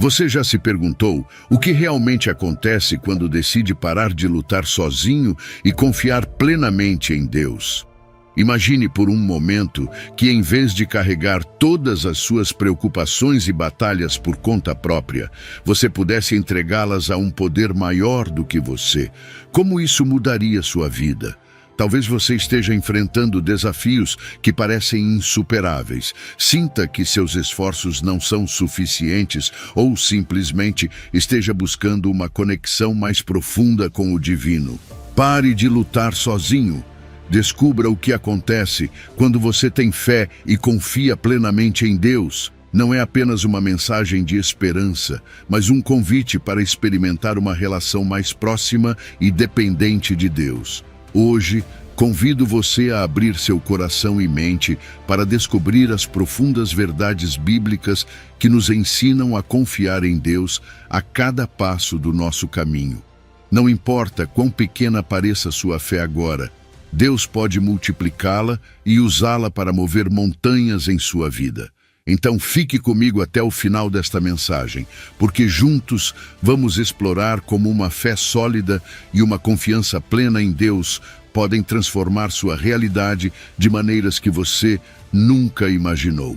Você já se perguntou o que realmente acontece quando decide parar de lutar sozinho e confiar plenamente em Deus? Imagine por um momento que, em vez de carregar todas as suas preocupações e batalhas por conta própria, você pudesse entregá-las a um poder maior do que você. Como isso mudaria sua vida? Talvez você esteja enfrentando desafios que parecem insuperáveis. Sinta que seus esforços não são suficientes ou simplesmente esteja buscando uma conexão mais profunda com o divino. Pare de lutar sozinho. Descubra o que acontece quando você tem fé e confia plenamente em Deus. Não é apenas uma mensagem de esperança, mas um convite para experimentar uma relação mais próxima e dependente de Deus. Hoje, convido você a abrir seu coração e mente para descobrir as profundas verdades bíblicas que nos ensinam a confiar em Deus a cada passo do nosso caminho. Não importa quão pequena pareça sua fé agora, Deus pode multiplicá-la e usá-la para mover montanhas em sua vida. Então fique comigo até o final desta mensagem, porque juntos vamos explorar como uma fé sólida e uma confiança plena em Deus podem transformar sua realidade de maneiras que você nunca imaginou.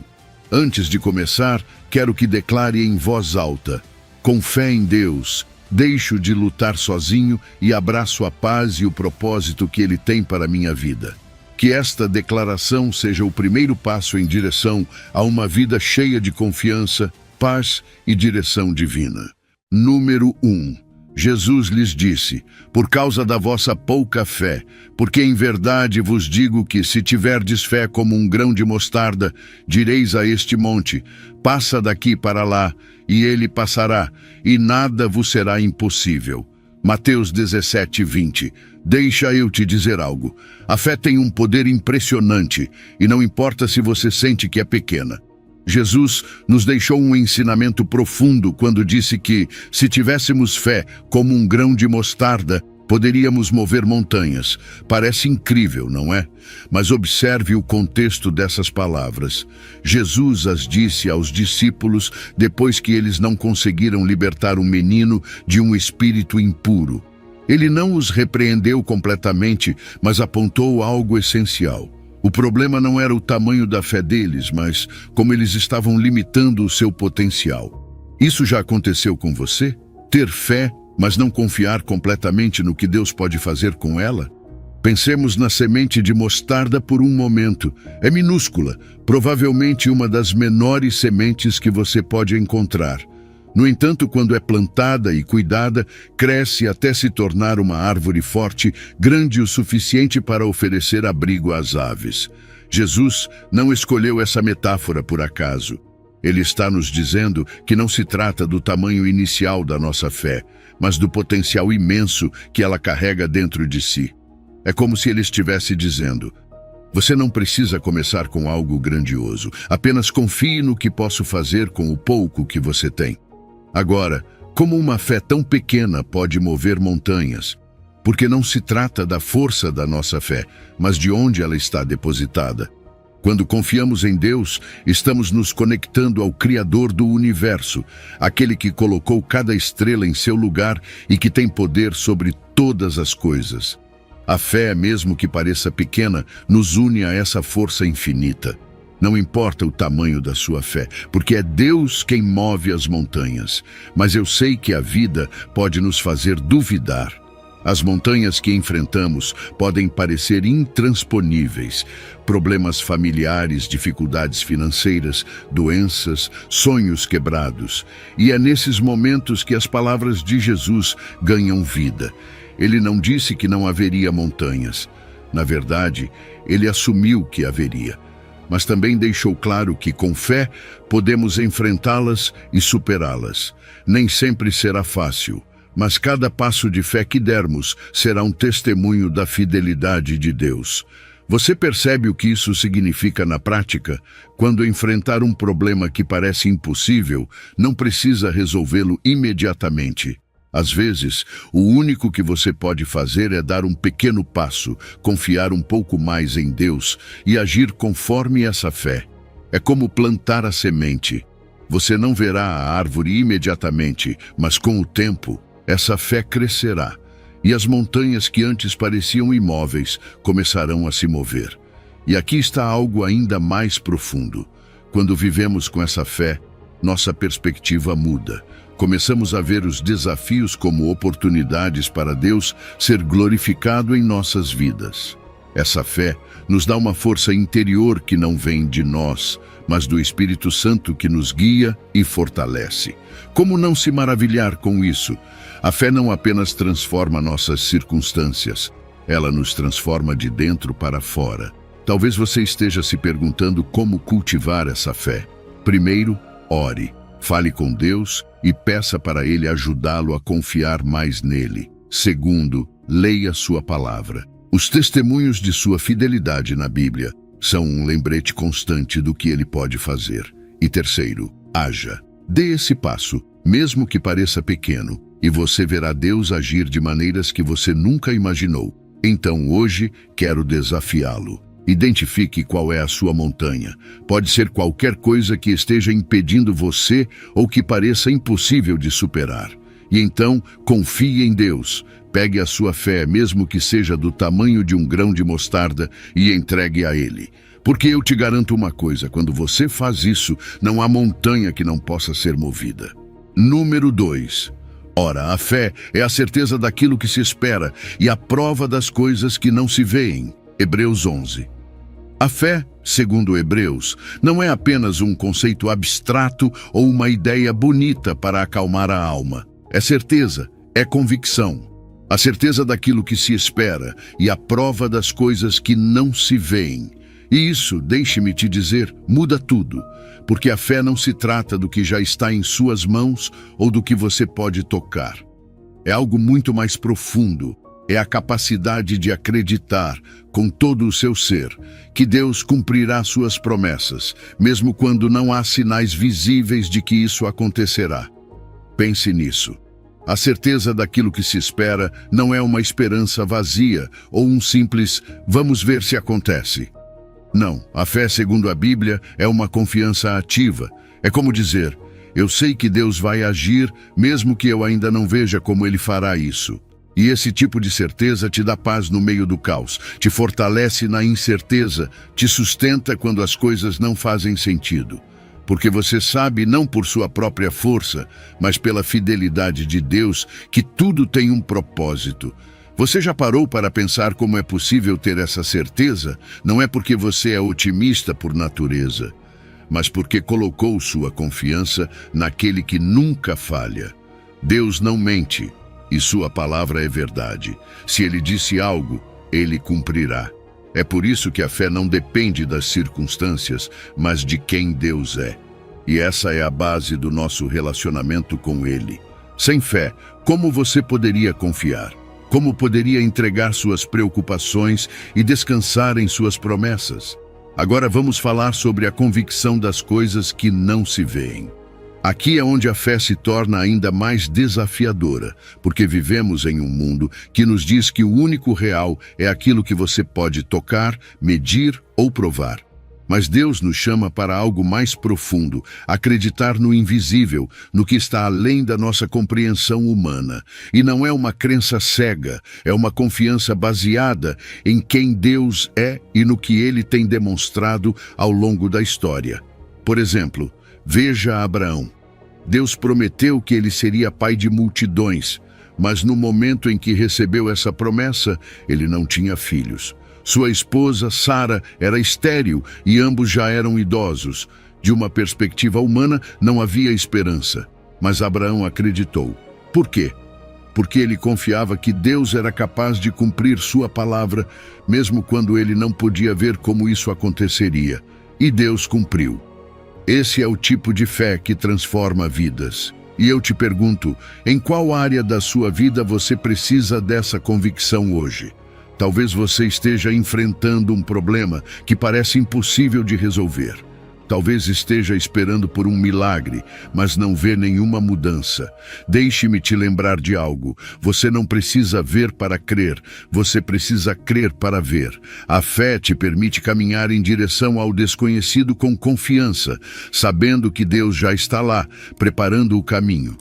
Antes de começar, quero que declare em voz alta: com fé em Deus, deixo de lutar sozinho e abraço a paz e o propósito que Ele tem para a minha vida. Que esta declaração seja o primeiro passo em direção a uma vida cheia de confiança, paz e direção divina. Número 1. Jesus lhes disse: por causa da vossa pouca fé, porque em verdade vos digo que, se tiverdes fé como um grão de mostarda, direis a este monte: passa daqui para lá, e ele passará, e nada vos será impossível. Mateus 17:20. Deixa eu te dizer algo. A fé tem um poder impressionante, e não importa se você sente que é pequena. Jesus nos deixou um ensinamento profundo quando disse que, se tivéssemos fé como um grão de mostarda, poderíamos mover montanhas. Parece incrível, não é? Mas observe o contexto dessas palavras. Jesus as disse aos discípulos depois que eles não conseguiram libertar um menino de um espírito impuro. Ele não os repreendeu completamente, mas apontou algo essencial. O problema não era o tamanho da fé deles, mas como eles estavam limitando o seu potencial. Isso já aconteceu com você? Ter fé, mas não confiar completamente no que Deus pode fazer com ela? Pensemos na semente de mostarda por um momento. É minúscula, provavelmente uma das menores sementes que você pode encontrar. No entanto, quando é plantada e cuidada, cresce até se tornar uma árvore forte, grande o suficiente para oferecer abrigo às aves. Jesus não escolheu essa metáfora por acaso. Ele está nos dizendo que não se trata do tamanho inicial da nossa fé, mas do potencial imenso que ela carrega dentro de si. É como se ele estivesse dizendo: você não precisa começar com algo grandioso, apenas confie no que posso fazer com o pouco que você tem. Agora, como uma fé tão pequena pode mover montanhas? Porque não se trata da força da nossa fé, mas de onde ela está depositada. Quando confiamos em Deus, estamos nos conectando ao Criador do universo, aquele que colocou cada estrela em seu lugar e que tem poder sobre todas as coisas. A fé, mesmo que pareça pequena, nos une a essa força infinita. Não importa o tamanho da sua fé, porque é Deus quem move as montanhas. Mas eu sei que a vida pode nos fazer duvidar. As montanhas que enfrentamos podem parecer intransponíveis. Problemas familiares, dificuldades financeiras, doenças, sonhos quebrados. E é nesses momentos que as palavras de Jesus ganham vida. Ele não disse que não haveria montanhas. Na verdade, ele assumiu que haveria. Mas também deixou claro que, com fé, podemos enfrentá-las e superá-las. Nem sempre será fácil, mas cada passo de fé que dermos será um testemunho da fidelidade de Deus. Você percebe o que isso significa na prática? Quando enfrentar um problema que parece impossível, não precisa resolvê-lo imediatamente. Às vezes, o único que você pode fazer é dar um pequeno passo, confiar um pouco mais em Deus e agir conforme essa fé. É como plantar a semente. Você não verá a árvore imediatamente, mas com o tempo, essa fé crescerá. E as montanhas que antes pareciam imóveis começarão a se mover. E aqui está algo ainda mais profundo. Quando vivemos com essa fé, nossa perspectiva muda. Começamos a ver os desafios como oportunidades para Deus ser glorificado em nossas vidas. Essa fé nos dá uma força interior que não vem de nós, mas do Espírito Santo que nos guia e fortalece. Como não se maravilhar com isso? A fé não apenas transforma nossas circunstâncias, ela nos transforma de dentro para fora. Talvez você esteja se perguntando como cultivar essa fé. Primeiro, ore, fale com Deus e peça para Ele ajudá-lo a confiar mais nele. Segundo, leia sua palavra. Os testemunhos de sua fidelidade na Bíblia são um lembrete constante do que Ele pode fazer. E terceiro, haja. Dê esse passo, mesmo que pareça pequeno, e você verá Deus agir de maneiras que você nunca imaginou. Então hoje, quero desafiá-lo. Identifique qual é a sua montanha. Pode ser qualquer coisa que esteja impedindo você ou que pareça impossível de superar. E então, confie em Deus. Pegue a sua fé, mesmo que seja do tamanho de um grão de mostarda, e entregue a Ele. Porque eu te garanto uma coisa, quando você faz isso, não há montanha que não possa ser movida. Número 2. Ora, a fé é a certeza daquilo que se espera e a prova das coisas que não se veem. Hebreus 11. A fé, segundo Hebreus, não é apenas um conceito abstrato ou uma ideia bonita para acalmar a alma. É certeza, é convicção. A certeza daquilo que se espera e a prova das coisas que não se veem. E isso, deixe-me te dizer, muda tudo, porque a fé não se trata do que já está em suas mãos ou do que você pode tocar. É algo muito mais profundo. É a capacidade de acreditar, com todo o seu ser, que Deus cumprirá suas promessas, mesmo quando não há sinais visíveis de que isso acontecerá. Pense nisso. A certeza daquilo que se espera não é uma esperança vazia ou um simples "vamos ver se acontece". Não, a fé, segundo a Bíblia, é uma confiança ativa. É como dizer, eu sei que Deus vai agir, mesmo que eu ainda não veja como Ele fará isso. E esse tipo de certeza te dá paz no meio do caos, te fortalece na incerteza, te sustenta quando as coisas não fazem sentido. Porque você sabe, não por sua própria força, mas pela fidelidade de Deus, que tudo tem um propósito. Você já parou para pensar como é possível ter essa certeza? Não é porque você é otimista por natureza, mas porque colocou sua confiança naquele que nunca falha. Deus não mente, e sua palavra é verdade. Se Ele disse algo, Ele cumprirá. É por isso que a fé não depende das circunstâncias, mas de quem Deus é. E essa é a base do nosso relacionamento com Ele. Sem fé, como você poderia confiar? Como poderia entregar suas preocupações e descansar em suas promessas? Agora vamos falar sobre a convicção das coisas que não se veem. Aqui é onde a fé se torna ainda mais desafiadora, porque vivemos em um mundo que nos diz que o único real é aquilo que você pode tocar, medir ou provar. Mas Deus nos chama para algo mais profundo, acreditar no invisível, no que está além da nossa compreensão humana. E não é uma crença cega, é uma confiança baseada em quem Deus é e no que Ele tem demonstrado ao longo da história. Por exemplo, veja Abraão. Deus prometeu que ele seria pai de multidões, mas no momento em que recebeu essa promessa, ele não tinha filhos. Sua esposa, Sara, era estéril e ambos já eram idosos. De uma perspectiva humana, não havia esperança, mas Abraão acreditou. Por quê? Porque ele confiava que Deus era capaz de cumprir sua palavra, mesmo quando ele não podia ver como isso aconteceria. E Deus cumpriu. Esse é o tipo de fé que transforma vidas. E eu te pergunto, em qual área da sua vida você precisa dessa convicção hoje? Talvez você esteja enfrentando um problema que parece impossível de resolver. Talvez esteja esperando por um milagre, mas não vê nenhuma mudança. Deixe-me te lembrar de algo. Você não precisa ver para crer, você precisa crer para ver. A fé te permite caminhar em direção ao desconhecido com confiança, sabendo que Deus já está lá, preparando o caminho.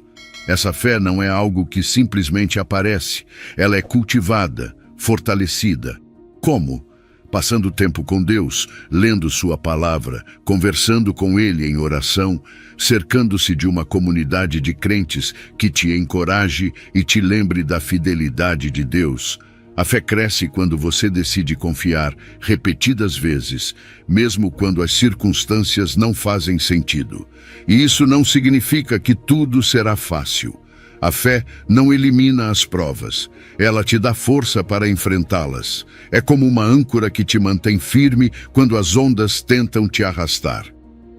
Essa fé não é algo que simplesmente aparece, ela é cultivada, fortalecida. Como? Passando tempo com Deus, lendo sua palavra, conversando com Ele em oração, cercando-se de uma comunidade de crentes que te encoraje e te lembre da fidelidade de Deus. A fé cresce quando você decide confiar repetidas vezes, mesmo quando as circunstâncias não fazem sentido. E isso não significa que tudo será fácil. A fé não elimina as provas, ela te dá força para enfrentá-las. É como uma âncora que te mantém firme quando as ondas tentam te arrastar.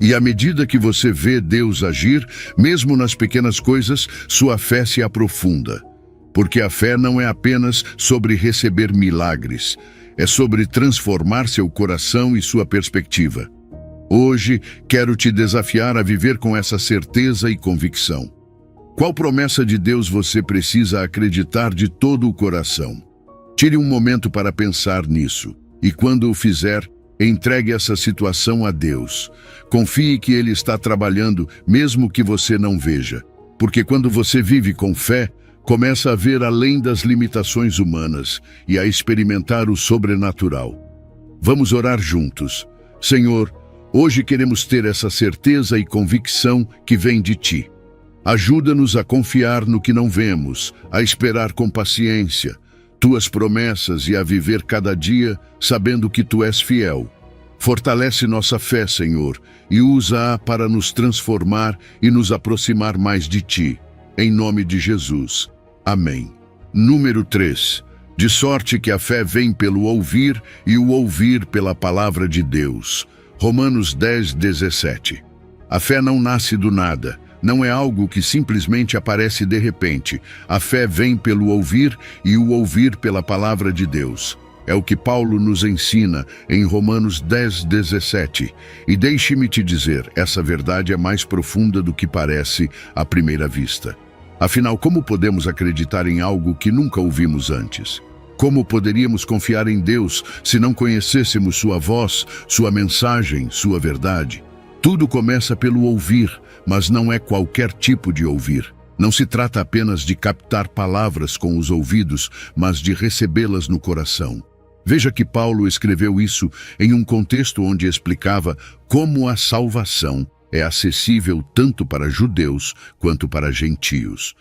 E à medida que você vê Deus agir, mesmo nas pequenas coisas, sua fé se aprofunda. Porque a fé não é apenas sobre receber milagres, é sobre transformar seu coração e sua perspectiva. Hoje, quero te desafiar a viver com essa certeza e convicção. Qual promessa de Deus você precisa acreditar de todo o coração? Tire um momento para pensar nisso, e quando o fizer, entregue essa situação a Deus. Confie que Ele está trabalhando, mesmo que você não veja. Porque quando você vive com fé, começa a ver além das limitações humanas e a experimentar o sobrenatural. Vamos orar juntos. Senhor, hoje queremos ter essa certeza e convicção que vem de Ti. Ajuda-nos a confiar no que não vemos, a esperar com paciência Tuas promessas e a viver cada dia sabendo que Tu és fiel. Fortalece nossa fé, Senhor, e usa-a para nos transformar e nos aproximar mais de Ti. Em nome de Jesus. Amém. Número 3. De sorte que a fé vem pelo ouvir e o ouvir pela palavra de Deus. Romanos 10, 17. A fé não nasce do nada. Não é algo que simplesmente aparece de repente. A fé vem pelo ouvir e o ouvir pela palavra de Deus. É o que Paulo nos ensina em Romanos 10, 17. E deixe-me te dizer, essa verdade é mais profunda do que parece à primeira vista. Afinal, como podemos acreditar em algo que nunca ouvimos antes? Como poderíamos confiar em Deus se não conhecêssemos sua voz, sua mensagem, sua verdade? Tudo começa pelo ouvir, mas não é qualquer tipo de ouvir. Não se trata apenas de captar palavras com os ouvidos, mas de recebê-las no coração. Veja que Paulo escreveu isso em um contexto onde explicava como a salvação é acessível tanto para judeus quanto para gentios.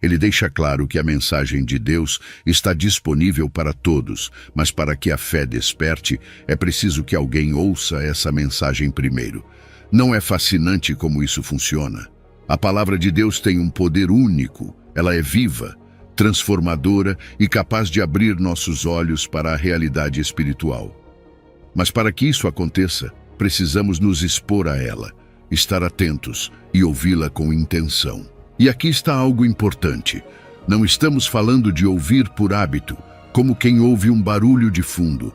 Ele deixa claro que a mensagem de Deus está disponível para todos, mas para que a fé desperte, é preciso que alguém ouça essa mensagem primeiro. Não é fascinante como isso funciona? A palavra de Deus tem um poder único, ela é viva, transformadora e capaz de abrir nossos olhos para a realidade espiritual. Mas para que isso aconteça, precisamos nos expor a ela, estar atentos e ouvi-la com intenção. E aqui está algo importante. Não estamos falando de ouvir por hábito, como quem ouve um barulho de fundo.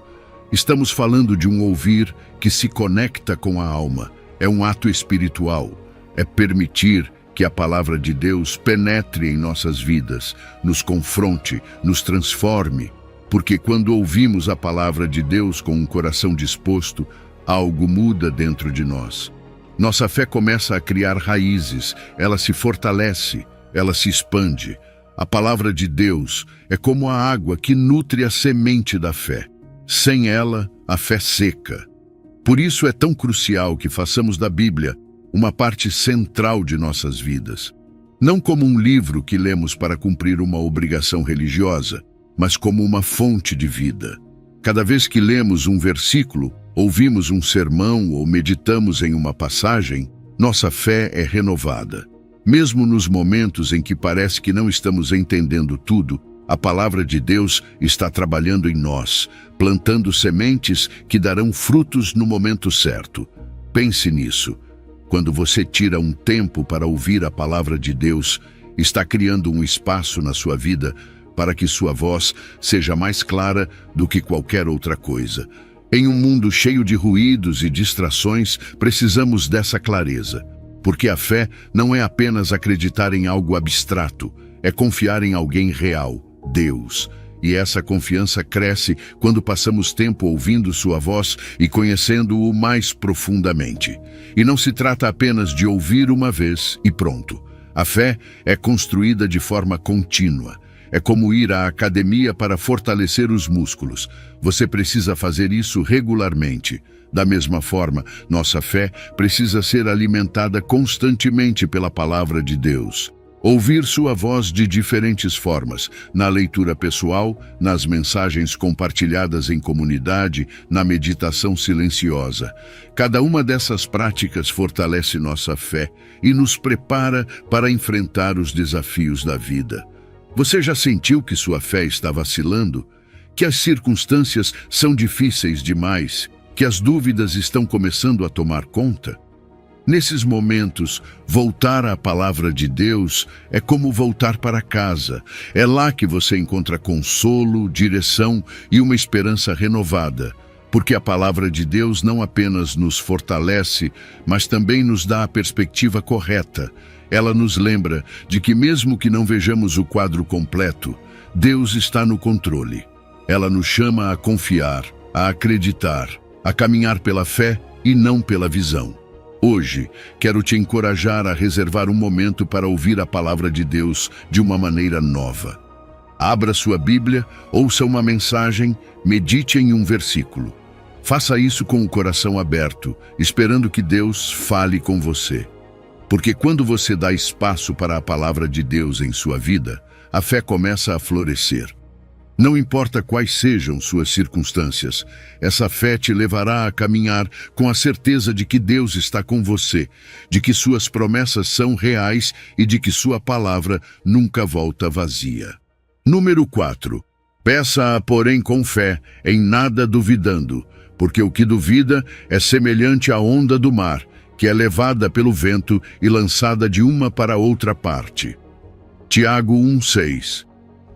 Estamos falando de um ouvir que se conecta com a alma. É um ato espiritual. É permitir que a palavra de Deus penetre em nossas vidas, nos confronte, nos transforme. Porque quando ouvimos a palavra de Deus com um coração disposto, algo muda dentro de nós. Nossa fé começa a criar raízes, ela se fortalece, ela se expande. A palavra de Deus é como a água que nutre a semente da fé. Sem ela, a fé seca. Por isso é tão crucial que façamos da Bíblia uma parte central de nossas vidas. Não como um livro que lemos para cumprir uma obrigação religiosa, mas como uma fonte de vida. Cada vez que lemos um versículo, ouvimos um sermão ou meditamos em uma passagem, nossa fé é renovada. Mesmo nos momentos em que parece que não estamos entendendo tudo, a palavra de Deus está trabalhando em nós, plantando sementes que darão frutos no momento certo. Pense nisso. Quando você tira um tempo para ouvir a palavra de Deus, está criando um espaço na sua vida para que sua voz seja mais clara do que qualquer outra coisa. Em um mundo cheio de ruídos e distrações, precisamos dessa clareza. Porque a fé não é apenas acreditar em algo abstrato, é confiar em alguém real, Deus. E essa confiança cresce quando passamos tempo ouvindo sua voz e conhecendo-o mais profundamente. E não se trata apenas de ouvir uma vez e pronto. A fé é construída de forma contínua. É como ir à academia para fortalecer os músculos. Você precisa fazer isso regularmente. Da mesma forma, nossa fé precisa ser alimentada constantemente pela palavra de Deus. Ouvir sua voz de diferentes formas, na leitura pessoal, nas mensagens compartilhadas em comunidade, na meditação silenciosa. Cada uma dessas práticas fortalece nossa fé e nos prepara para enfrentar os desafios da vida. Você já sentiu que sua fé está vacilando? Que as circunstâncias são difíceis demais? Que as dúvidas estão começando a tomar conta? Nesses momentos, voltar à palavra de Deus é como voltar para casa. É lá que você encontra consolo, direção e uma esperança renovada. Porque a palavra de Deus não apenas nos fortalece, mas também nos dá a perspectiva correta. Ela nos lembra de que mesmo que não vejamos o quadro completo, Deus está no controle. Ela nos chama a confiar, a acreditar, a caminhar pela fé e não pela visão. Hoje, quero te encorajar a reservar um momento para ouvir a palavra de Deus de uma maneira nova. Abra sua Bíblia, ouça uma mensagem, medite em um versículo. Faça isso com o coração aberto, esperando que Deus fale com você. Porque quando você dá espaço para a palavra de Deus em sua vida, a fé começa a florescer. Não importa quais sejam suas circunstâncias, essa fé te levará a caminhar com a certeza de que Deus está com você, de que suas promessas são reais e de que sua palavra nunca volta vazia. Número 4. Peça-a, porém, com fé, em nada duvidando, porque o que duvida é semelhante à onda do mar, que é levada pelo vento e lançada de uma para outra parte. Tiago 1:6.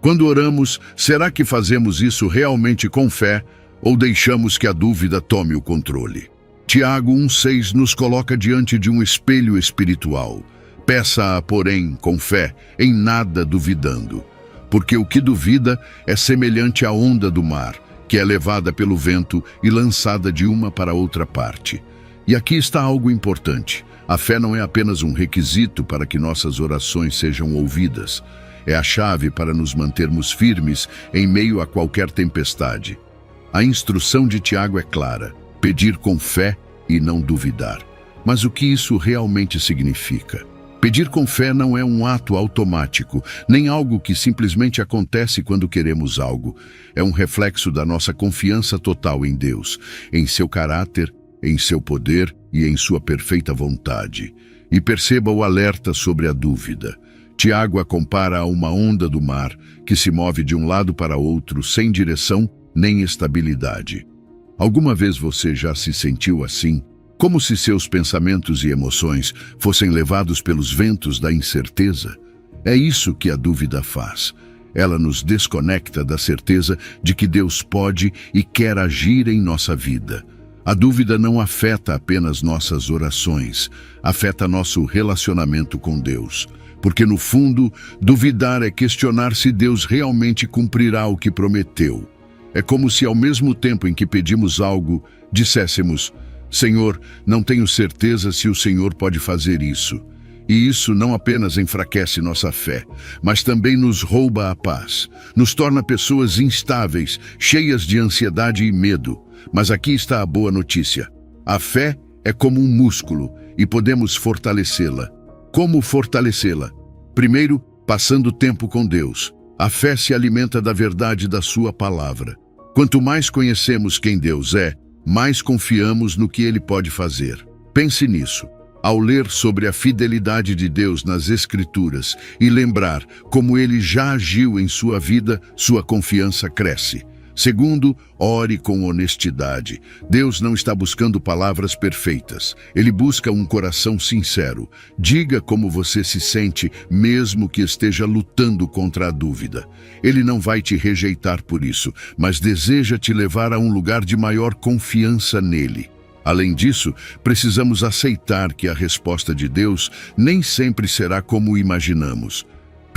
Quando oramos, será que fazemos isso realmente com fé ou deixamos que a dúvida tome o controle? Tiago 1:6 nos coloca diante de um espelho espiritual. Peça-a, porém, com fé, em nada duvidando. Porque o que duvida é semelhante à onda do mar, que é levada pelo vento e lançada de uma para outra parte. E aqui está algo importante. A fé não é apenas um requisito para que nossas orações sejam ouvidas. É a chave para nos mantermos firmes em meio a qualquer tempestade. A instrução de Tiago é clara: pedir com fé e não duvidar. Mas o que isso realmente significa? Pedir com fé não é um ato automático, nem algo que simplesmente acontece quando queremos algo. É um reflexo da nossa confiança total em Deus, em seu caráter, em seu poder e em sua perfeita vontade. E perceba o alerta sobre a dúvida. Tiago a compara a uma onda do mar que se move de um lado para outro sem direção nem estabilidade. Alguma vez você já se sentiu assim? Como se seus pensamentos e emoções fossem levados pelos ventos da incerteza? É isso que a dúvida faz. Ela nos desconecta da certeza de que Deus pode e quer agir em nossa vida. A dúvida não afeta apenas nossas orações, afeta nosso relacionamento com Deus. Porque, no fundo, duvidar é questionar se Deus realmente cumprirá o que prometeu. É como se, ao mesmo tempo em que pedimos algo, disséssemos: Senhor, não tenho certeza se o Senhor pode fazer isso. E isso não apenas enfraquece nossa fé, mas também nos rouba a paz. Nos torna pessoas instáveis, cheias de ansiedade e medo. Mas aqui está a boa notícia. A fé é como um músculo e podemos fortalecê-la. Como fortalecê-la? Primeiro, passando tempo com Deus. A fé se alimenta da verdade da sua palavra. Quanto mais conhecemos quem Deus é, mais confiamos no que Ele pode fazer. Pense nisso. Ao ler sobre a fidelidade de Deus nas Escrituras e lembrar como Ele já agiu em sua vida, sua confiança cresce. Segundo, ore com honestidade. Deus não está buscando palavras perfeitas. Ele busca um coração sincero. Diga como você se sente, mesmo que esteja lutando contra a dúvida. Ele não vai te rejeitar por isso, mas deseja te levar a um lugar de maior confiança nele. Além disso, precisamos aceitar que a resposta de Deus nem sempre será como imaginamos.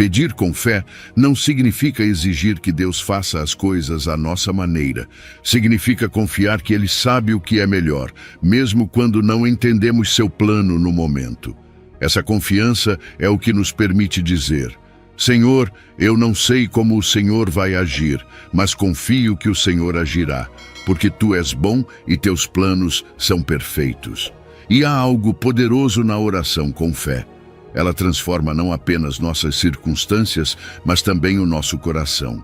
Pedir com fé não significa exigir que Deus faça as coisas à nossa maneira. Significa confiar que Ele sabe o que é melhor, mesmo quando não entendemos seu plano no momento. Essa confiança é o que nos permite dizer: Senhor, eu não sei como o Senhor vai agir, mas confio que o Senhor agirá, porque Tu és bom e Teus planos são perfeitos. E há algo poderoso na oração com fé. Ela transforma não apenas nossas circunstâncias, mas também o nosso coração.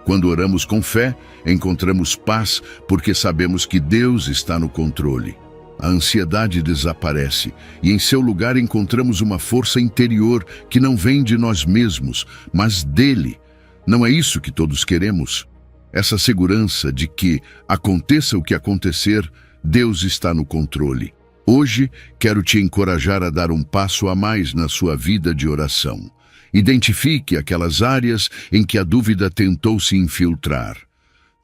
Quando oramos com fé, encontramos paz porque sabemos que Deus está no controle. A ansiedade desaparece e em seu lugar encontramos uma força interior que não vem de nós mesmos, mas dele. Não é isso que todos queremos? Essa segurança de que, aconteça o que acontecer, Deus está no controle. Hoje, quero te encorajar a dar um passo a mais na sua vida de oração. Identifique aquelas áreas em que a dúvida tentou se infiltrar.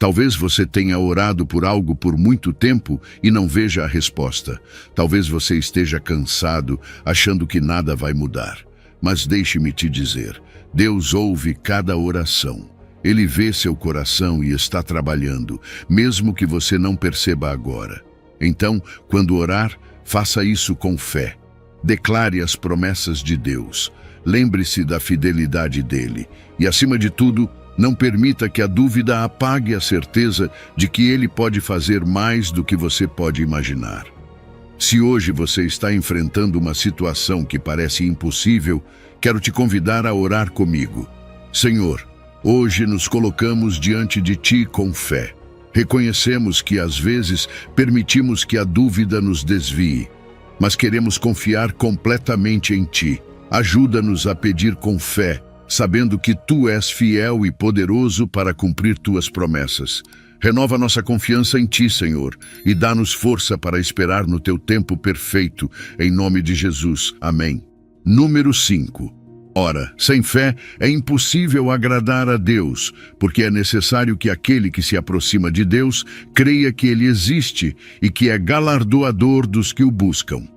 Talvez você tenha orado por algo por muito tempo e não veja a resposta. Talvez você esteja cansado, achando que nada vai mudar. Mas deixe-me te dizer, Deus ouve cada oração. Ele vê seu coração e está trabalhando, mesmo que você não perceba agora. Então, quando orar, faça isso com fé. Declare as promessas de Deus. Lembre-se da fidelidade dele. E, acima de tudo, não permita que a dúvida apague a certeza de que ele pode fazer mais do que você pode imaginar. Se hoje você está enfrentando uma situação que parece impossível, quero te convidar a orar comigo. Senhor, hoje nos colocamos diante de Ti com fé. Reconhecemos que, às vezes, permitimos que a dúvida nos desvie, mas queremos confiar completamente em Ti. Ajuda-nos a pedir com fé, sabendo que Tu és fiel e poderoso para cumprir Tuas promessas. Renova nossa confiança em Ti, Senhor, e dá-nos força para esperar no Teu tempo perfeito, em nome de Jesus. Amém. Número 5. Ora, sem fé é impossível agradar a Deus, porque é necessário que aquele que se aproxima de Deus creia que Ele existe e que é galardoador dos que o buscam.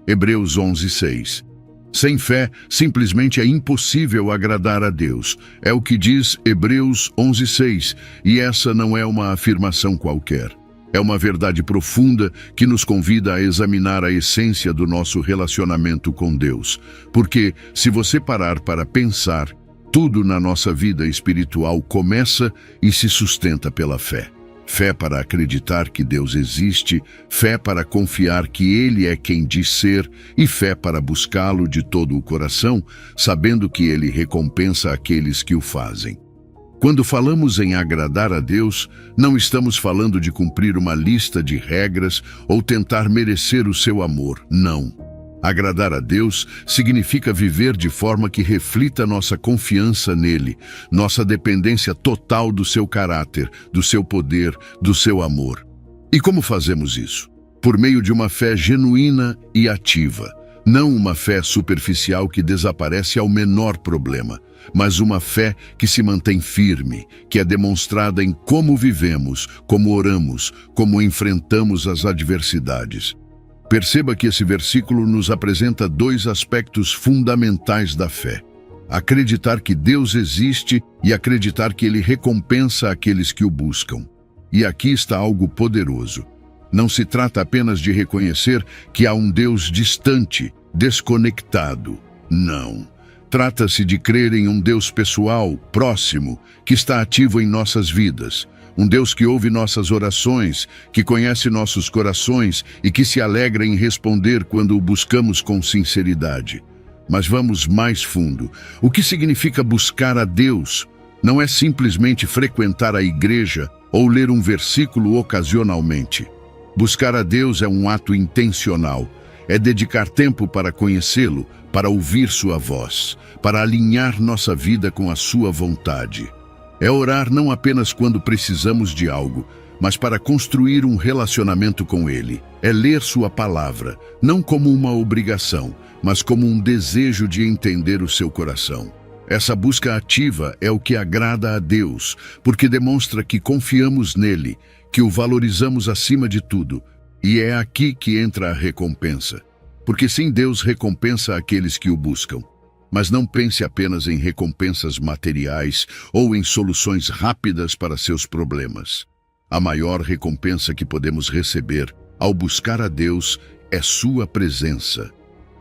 Hebreus 11:6. Sem fé, simplesmente é impossível agradar a Deus. É o que diz Hebreus 11:6, e essa não é uma afirmação qualquer. É uma verdade profunda que nos convida a examinar a essência do nosso relacionamento com Deus. Porque, se você parar para pensar, tudo na nossa vida espiritual começa e se sustenta pela fé. Fé para acreditar que Deus existe, fé para confiar que Ele é quem diz ser e fé para buscá-lo de todo o coração, sabendo que Ele recompensa aqueles que o fazem. Quando falamos em agradar a Deus, não estamos falando de cumprir uma lista de regras ou tentar merecer o seu amor, não. Agradar a Deus significa viver de forma que reflita nossa confiança nele, nossa dependência total do seu caráter, do seu poder, do seu amor. E como fazemos isso? Por meio de uma fé genuína e ativa. Não uma fé superficial que desaparece ao menor problema, mas uma fé que se mantém firme, que é demonstrada em como vivemos, como oramos, como enfrentamos as adversidades. Perceba que esse versículo nos apresenta dois aspectos fundamentais da fé: acreditar que Deus existe e acreditar que Ele recompensa aqueles que o buscam. E aqui está algo poderoso. Não se trata apenas de reconhecer que há um Deus distante, desconectado. Não. Trata-se de crer em um Deus pessoal, próximo, que está ativo em nossas vidas. Um Deus que ouve nossas orações, que conhece nossos corações e que se alegra em responder quando o buscamos com sinceridade. Mas vamos mais fundo. O que significa buscar a Deus? Não é simplesmente frequentar a igreja ou ler um versículo ocasionalmente. Buscar a Deus é um ato intencional. É dedicar tempo para conhecê-lo, para ouvir sua voz, para alinhar nossa vida com a sua vontade. É orar não apenas quando precisamos de algo, mas para construir um relacionamento com Ele. É ler sua palavra, não como uma obrigação, mas como um desejo de entender o seu coração. Essa busca ativa é o que agrada a Deus, porque demonstra que confiamos nele, que o valorizamos acima de tudo. E é aqui que entra a recompensa. Porque sim, Deus recompensa aqueles que o buscam. Mas não pense apenas em recompensas materiais ou em soluções rápidas para seus problemas. A maior recompensa que podemos receber ao buscar a Deus é sua presença.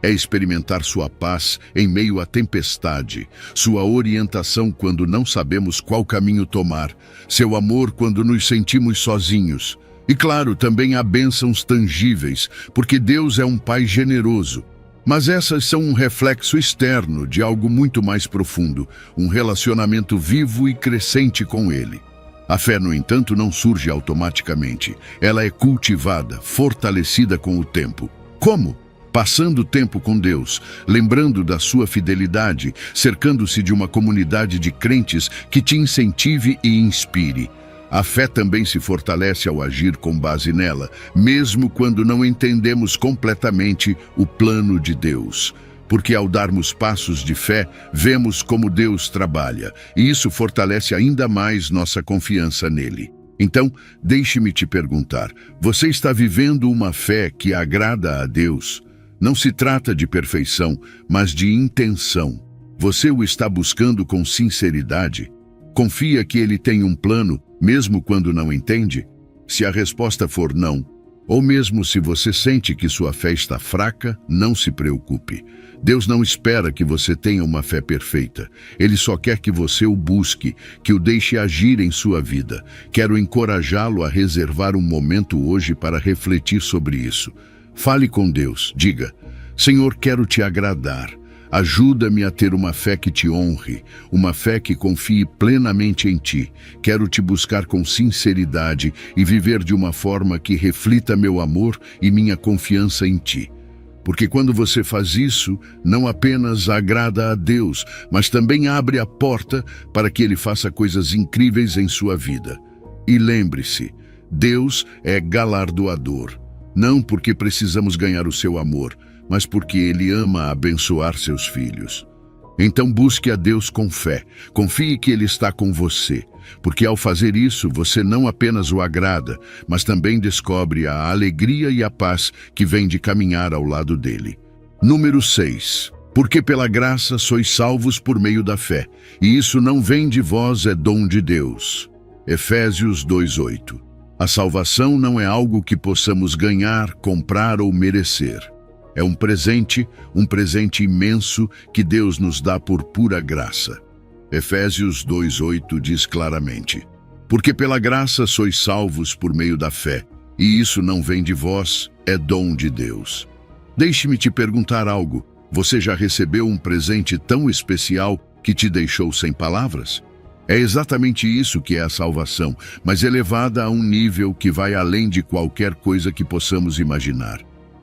É experimentar sua paz em meio à tempestade, sua orientação quando não sabemos qual caminho tomar, seu amor quando nos sentimos sozinhos. E claro, também há bênçãos tangíveis, porque Deus é um Pai generoso. Mas essas são um reflexo externo de algo muito mais profundo, um relacionamento vivo e crescente com Ele. A fé, no entanto, não surge automaticamente. Ela é cultivada, fortalecida com o tempo. Como? Passando tempo com Deus, lembrando da sua fidelidade, cercando-se de uma comunidade de crentes que te incentive e inspire. A fé também se fortalece ao agir com base nela, mesmo quando não entendemos completamente o plano de Deus. Porque ao darmos passos de fé, vemos como Deus trabalha, e isso fortalece ainda mais nossa confiança nele. Então, deixe-me te perguntar, você está vivendo uma fé que agrada a Deus? Não se trata de perfeição, mas de intenção. Você o está buscando com sinceridade? Confia que ele tem um plano, mesmo quando não entende? Se a resposta for não, ou mesmo se você sente que sua fé está fraca, não se preocupe. Deus não espera que você tenha uma fé perfeita. Ele só quer que você o busque, que o deixe agir em sua vida. Quero encorajá-lo a reservar um momento hoje para refletir sobre isso. Fale com Deus, diga: Senhor, quero te agradar. Ajuda-me a ter uma fé que te honre, uma fé que confie plenamente em ti. Quero te buscar com sinceridade e viver de uma forma que reflita meu amor e minha confiança em ti. Porque quando você faz isso, não apenas agrada a Deus, mas também abre a porta para que Ele faça coisas incríveis em sua vida. E lembre-se, Deus é galardoador. Não porque precisamos ganhar o seu amor, mas porque Ele ama abençoar seus filhos. Então busque a Deus com fé. Confie que Ele está com você, porque ao fazer isso, você não apenas o agrada, mas também descobre a alegria e a paz que vem de caminhar ao lado dele. Número 6. Porque pela graça sois salvos por meio da fé, e isso não vem de vós, é dom de Deus. Efésios 2:8. A salvação não é algo que possamos ganhar, comprar ou merecer. É um presente imenso que Deus nos dá por pura graça. Efésios 2:8 diz claramente: Porque pela graça sois salvos por meio da fé, e isso não vem de vós, é dom de Deus. Deixe-me te perguntar algo. Você já recebeu um presente tão especial que te deixou sem palavras? É exatamente isso que é a salvação, mas elevada a um nível que vai além de qualquer coisa que possamos imaginar.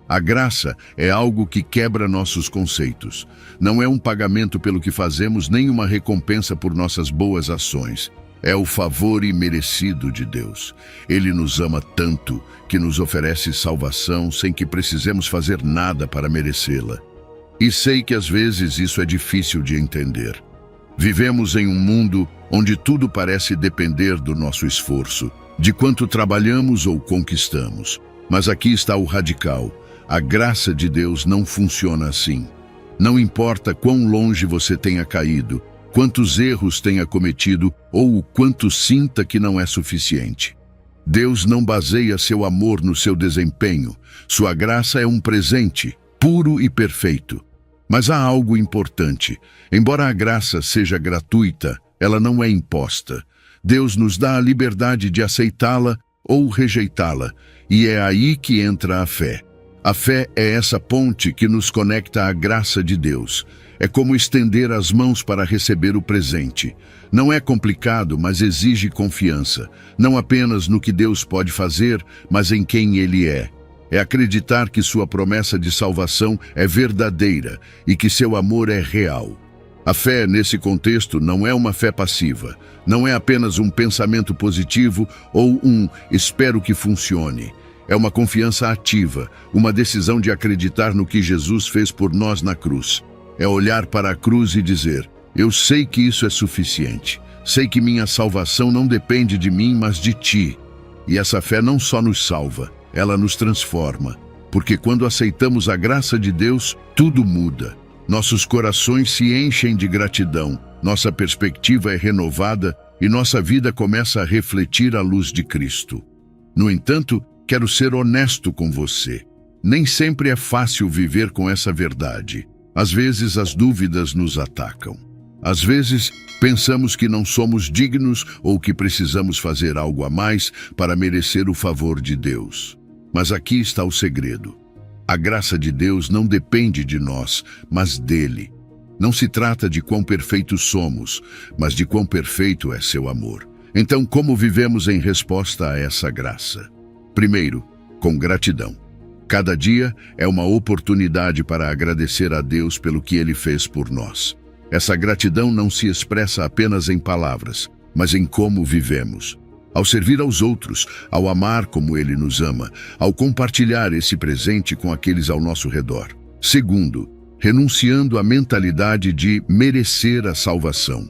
A graça é algo que quebra nossos conceitos. Não é um pagamento pelo que fazemos, nem uma recompensa por nossas boas ações. É o favor imerecido de Deus. Ele nos ama tanto que nos oferece salvação sem que precisemos fazer nada para merecê-la. E sei que às vezes isso é difícil de entender. Vivemos em um mundo onde tudo parece depender do nosso esforço, de quanto trabalhamos ou conquistamos. Mas aqui está o radical. A graça de Deus não funciona assim. Não importa quão longe você tenha caído, quantos erros tenha cometido ou o quanto sinta que não é suficiente. Deus não baseia seu amor no seu desempenho. Sua graça é um presente, puro e perfeito. Mas há algo importante. Embora a graça seja gratuita, ela não é imposta. Deus nos dá a liberdade de aceitá-la ou rejeitá-la, e é aí que entra a fé. A fé é essa ponte que nos conecta à graça de Deus. É como estender as mãos para receber o presente. Não é complicado, mas exige confiança. Não apenas no que Deus pode fazer, mas em quem Ele é. É acreditar que sua promessa de salvação é verdadeira e que seu amor é real. A fé, nesse contexto, não é uma fé passiva. Não é apenas um pensamento positivo ou um espero que funcione. É uma confiança ativa, uma decisão de acreditar no que Jesus fez por nós na cruz. É olhar para a cruz e dizer: eu sei que isso é suficiente. Sei que minha salvação não depende de mim, mas de ti. E essa fé não só nos salva, ela nos transforma. Porque quando aceitamos a graça de Deus, tudo muda. Nossos corações se enchem de gratidão, nossa perspectiva é renovada e nossa vida começa a refletir a luz de Cristo. No entanto, quero ser honesto com você. Nem sempre é fácil viver com essa verdade. Às vezes as dúvidas nos atacam. Às vezes pensamos que não somos dignos ou que precisamos fazer algo a mais para merecer o favor de Deus. Mas aqui está o segredo. A graça de Deus não depende de nós, mas dele. Não se trata de quão perfeitos somos, mas de quão perfeito é seu amor. Então, como vivemos em resposta a essa graça? Primeiro, com gratidão. Cada dia é uma oportunidade para agradecer a Deus pelo que ele fez por nós. Essa gratidão não se expressa apenas em palavras, mas em como vivemos. Ao servir aos outros, ao amar como ele nos ama, ao compartilhar esse presente com aqueles ao nosso redor. Segundo, renunciando à mentalidade de merecer a salvação.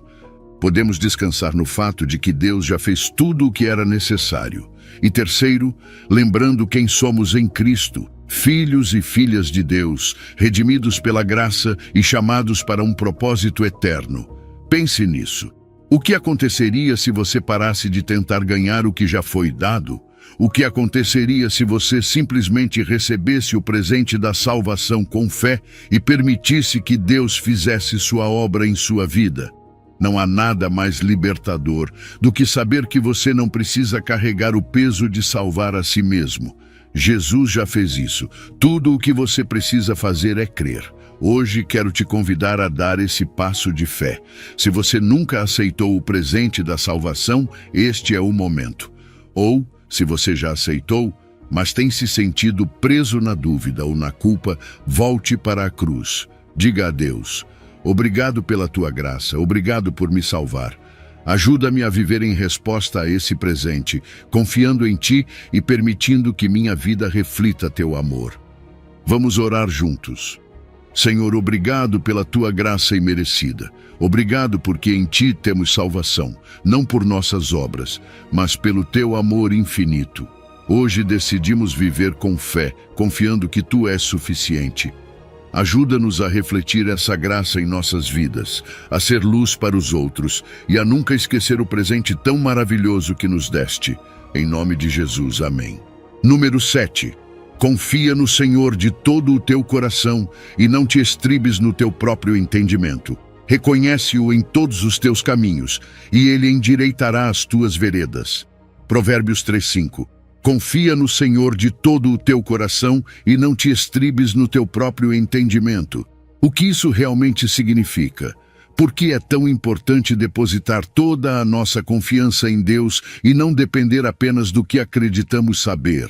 Podemos descansar no fato de que Deus já fez tudo o que era necessário. E terceiro, lembrando quem somos em Cristo, filhos e filhas de Deus, redimidos pela graça e chamados para um propósito eterno. Pense nisso. O que aconteceria se você parasse de tentar ganhar o que já foi dado? O que aconteceria se você simplesmente recebesse o presente da salvação com fé e permitisse que Deus fizesse sua obra em sua vida? Não há nada mais libertador do que saber que você não precisa carregar o peso de salvar a si mesmo. Jesus já fez isso. Tudo o que você precisa fazer é crer. Hoje quero te convidar a dar esse passo de fé. Se você nunca aceitou o presente da salvação, este é o momento. Ou, se você já aceitou, mas tem se sentido preso na dúvida ou na culpa, volte para a cruz. Diga a Deus: obrigado pela tua graça, obrigado por me salvar. Ajuda-me a viver em resposta a esse presente, confiando em ti e permitindo que minha vida reflita teu amor. Vamos orar juntos. Senhor, obrigado pela tua graça imerecida. Obrigado porque em ti temos salvação, não por nossas obras, mas pelo teu amor infinito. Hoje decidimos viver com fé, confiando que tu és suficiente. Ajuda-nos a refletir essa graça em nossas vidas, a ser luz para os outros e a nunca esquecer o presente tão maravilhoso que nos deste. Em nome de Jesus, amém. Número 7. Confia no Senhor de todo o teu coração e não te estribes no teu próprio entendimento. Reconhece-o em todos os teus caminhos e ele endireitará as tuas veredas. Provérbios 3:5. Confia no Senhor de todo o teu coração e não te estribes no teu próprio entendimento. O que isso realmente significa? Por que é tão importante depositar toda a nossa confiança em Deus e não depender apenas do que acreditamos saber?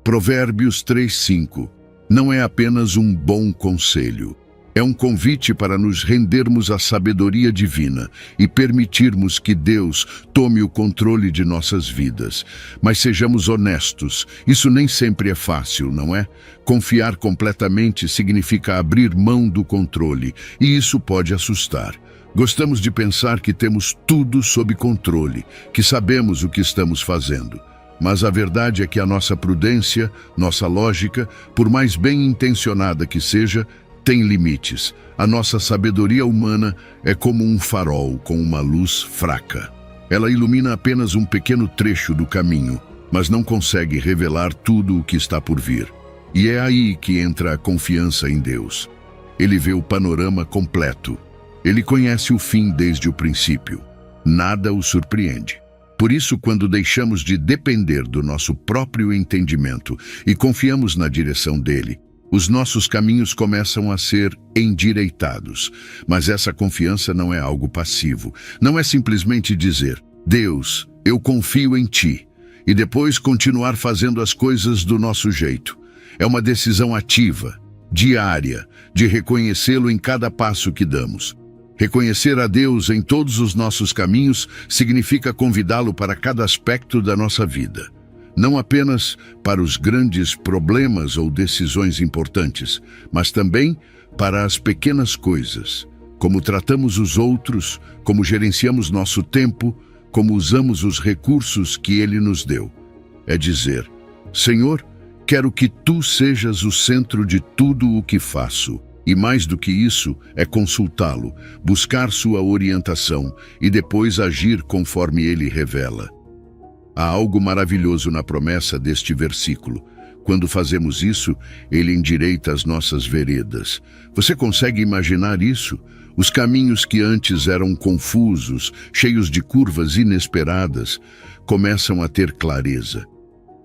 Provérbios 3:5. Não é apenas um bom conselho. É um convite para nos rendermos à sabedoria divina e permitirmos que Deus tome o controle de nossas vidas. Mas sejamos honestos, isso nem sempre é fácil, não é? Confiar completamente significa abrir mão do controle, e isso pode assustar. Gostamos de pensar que temos tudo sob controle, que sabemos o que estamos fazendo. Mas a verdade é que a nossa prudência, nossa lógica, por mais bem intencionada que seja, tem limites. A nossa sabedoria humana é como um farol com uma luz fraca. Ela ilumina apenas um pequeno trecho do caminho, mas não consegue revelar tudo o que está por vir. E é aí que entra a confiança em Deus. Ele vê o panorama completo. Ele conhece o fim desde o princípio. Nada o surpreende. Por isso, quando deixamos de depender do nosso próprio entendimento e confiamos na direção dele, os nossos caminhos começam a ser endireitados. Mas essa confiança não é algo passivo. Não é simplesmente dizer: Deus, eu confio em ti, e depois continuar fazendo as coisas do nosso jeito. É uma decisão ativa, diária, de reconhecê-lo em cada passo que damos. Reconhecer a Deus em todos os nossos caminhos significa convidá-lo para cada aspecto da nossa vida. Não apenas para os grandes problemas ou decisões importantes, mas também para as pequenas coisas, como tratamos os outros, como gerenciamos nosso tempo, como usamos os recursos que Ele nos deu. É dizer, Senhor, quero que Tu sejas o centro de tudo o que faço. E mais do que isso, é consultá-lo, buscar sua orientação e depois agir conforme Ele revela. Há algo maravilhoso na promessa deste versículo. Quando fazemos isso, Ele endireita as nossas veredas. Você consegue imaginar isso? Os caminhos que antes eram confusos, cheios de curvas inesperadas, começam a ter clareza.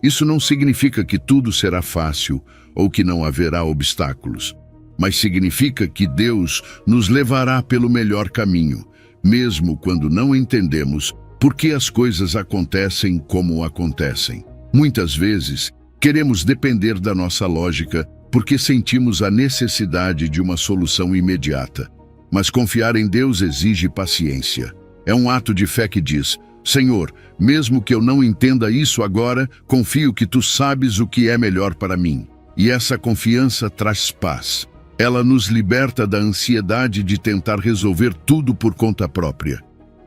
Isso não significa que tudo será fácil ou que não haverá obstáculos, mas significa que Deus nos levará pelo melhor caminho, mesmo quando não entendemos por que as coisas acontecem como acontecem. Muitas vezes, queremos depender da nossa lógica porque sentimos a necessidade de uma solução imediata. Mas confiar em Deus exige paciência. É um ato de fé que diz, Senhor, mesmo que eu não entenda isso agora, confio que Tu sabes o que é melhor para mim. E essa confiança traz paz. Ela nos liberta da ansiedade de tentar resolver tudo por conta própria.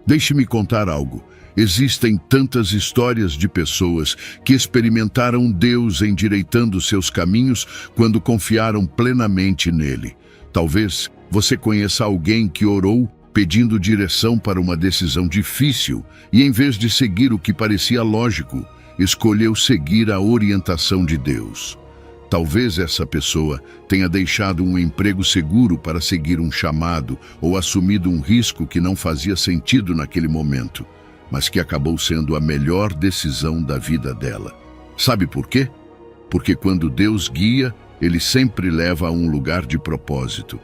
Deixe-me contar algo. Existem tantas histórias de pessoas que experimentaram Deus endireitando seus caminhos quando confiaram plenamente nele. Talvez você conheça alguém que orou pedindo direção para uma decisão difícil e, em vez de seguir o que parecia lógico, escolheu seguir a orientação de Deus. Talvez essa pessoa tenha deixado um emprego seguro para seguir um chamado ou assumido um risco que não fazia sentido naquele momento, mas que acabou sendo a melhor decisão da vida dela. Sabe por quê? Porque quando Deus guia, Ele sempre leva a um lugar de propósito.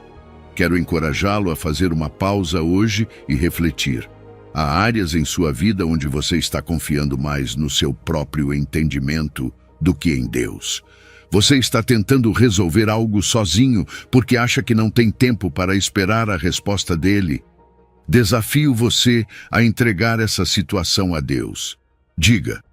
Quero encorajá-lo a fazer uma pausa hoje e refletir. Há áreas em sua vida onde você está confiando mais no seu próprio entendimento do que em Deus. Você está tentando resolver algo sozinho porque acha que não tem tempo para esperar a resposta dele. Desafio você a entregar essa situação a Deus. Diga,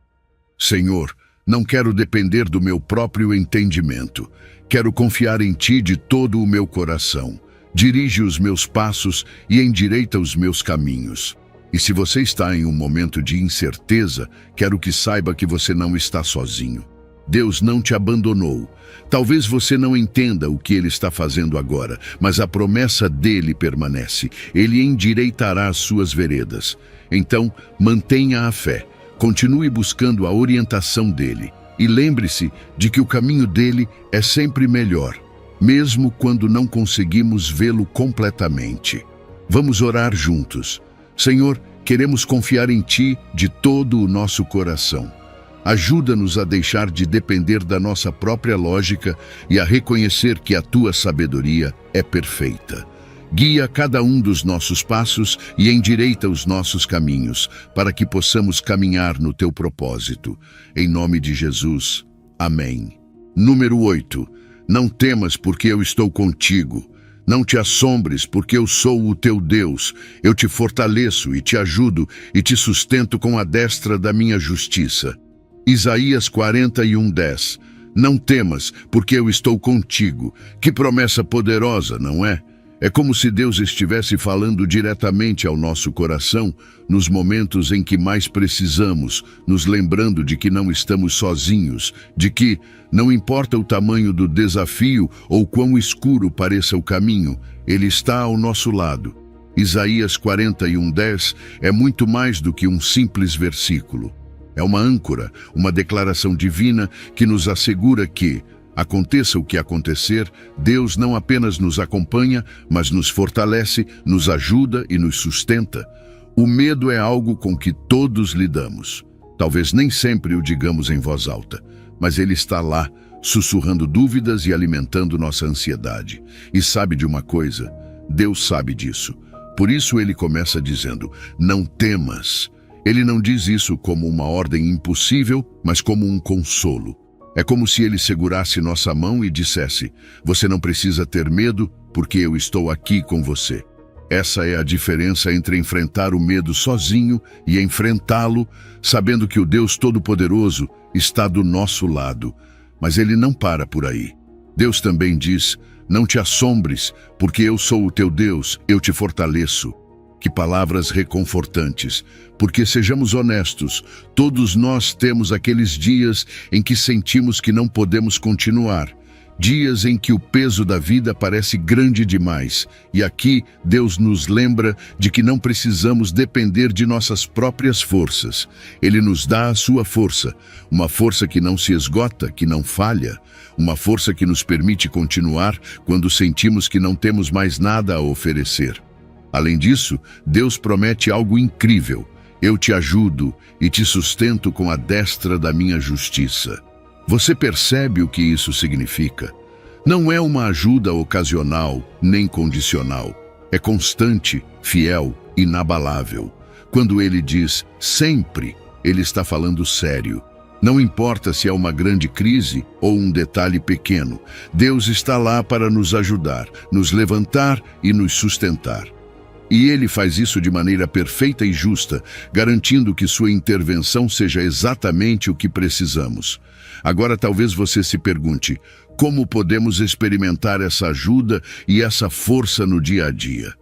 Senhor, não quero depender do meu próprio entendimento. Quero confiar em Ti de todo o meu coração. Dirige os meus passos e endireita os meus caminhos. E se você está em um momento de incerteza, quero que saiba que você não está sozinho. Deus não te abandonou. Talvez você não entenda o que Ele está fazendo agora, mas a promessa dele permanece. Ele endireitará as suas veredas. Então, mantenha a fé. Continue buscando a orientação dele. E lembre-se de que o caminho dele é sempre melhor, mesmo quando não conseguimos vê-lo completamente. Vamos orar juntos. Senhor, queremos confiar em Ti de todo o nosso coração. Ajuda-nos a deixar de depender da nossa própria lógica e a reconhecer que a Tua sabedoria é perfeita. Guia cada um dos nossos passos e endireita os nossos caminhos, para que possamos caminhar no Teu propósito. Em nome de Jesus. Amém. Número 8. Não temas, porque eu estou contigo. Não te assombres, porque eu sou o teu Deus. Eu te fortaleço e te ajudo e te sustento com a destra da minha justiça. Isaías 41:10. Não temas, porque eu estou contigo. Que promessa poderosa, não é? É como se Deus estivesse falando diretamente ao nosso coração nos momentos em que mais precisamos, nos lembrando de que não estamos sozinhos, de que, não importa o tamanho do desafio ou quão escuro pareça o caminho, Ele está ao nosso lado. Isaías 41:10 é muito mais do que um simples versículo. É uma âncora, uma declaração divina que nos assegura que, aconteça o que acontecer, Deus não apenas nos acompanha, mas nos fortalece, nos ajuda e nos sustenta. O medo é algo com que todos lidamos. Talvez nem sempre o digamos em voz alta, mas ele está lá, sussurrando dúvidas e alimentando nossa ansiedade. E sabe de uma coisa? Deus sabe disso. Por isso ele começa dizendo, não temas. Ele não diz isso como uma ordem impossível, mas como um consolo. É como se ele segurasse nossa mão e dissesse, você não precisa ter medo, porque eu estou aqui com você. Essa é a diferença entre enfrentar o medo sozinho e enfrentá-lo, sabendo que o Deus Todo-Poderoso está do nosso lado. Mas ele não para por aí. Deus também diz: não te assombres, porque eu sou o teu Deus, eu te fortaleço. Que palavras reconfortantes, porque sejamos honestos, todos nós temos aqueles dias em que sentimos que não podemos continuar. Dias em que o peso da vida parece grande demais. E aqui Deus nos lembra de que não precisamos depender de nossas próprias forças. Ele nos dá a sua força, uma força que não se esgota, que não falha, uma força que nos permite continuar quando sentimos que não temos mais nada a oferecer. Além disso, Deus promete algo incrível. Eu te ajudo e te sustento com a destra da minha justiça. Você percebe o que isso significa? Não é uma ajuda ocasional, nem condicional. É constante, fiel, inabalável. Quando ele diz sempre, ele está falando sério. Não importa se é uma grande crise ou um detalhe pequeno, Deus está lá para nos ajudar, nos levantar e nos sustentar. E ele faz isso de maneira perfeita e justa, garantindo que sua intervenção seja exatamente o que precisamos. Agora talvez você se pergunte: como podemos experimentar essa ajuda e essa força no dia a dia?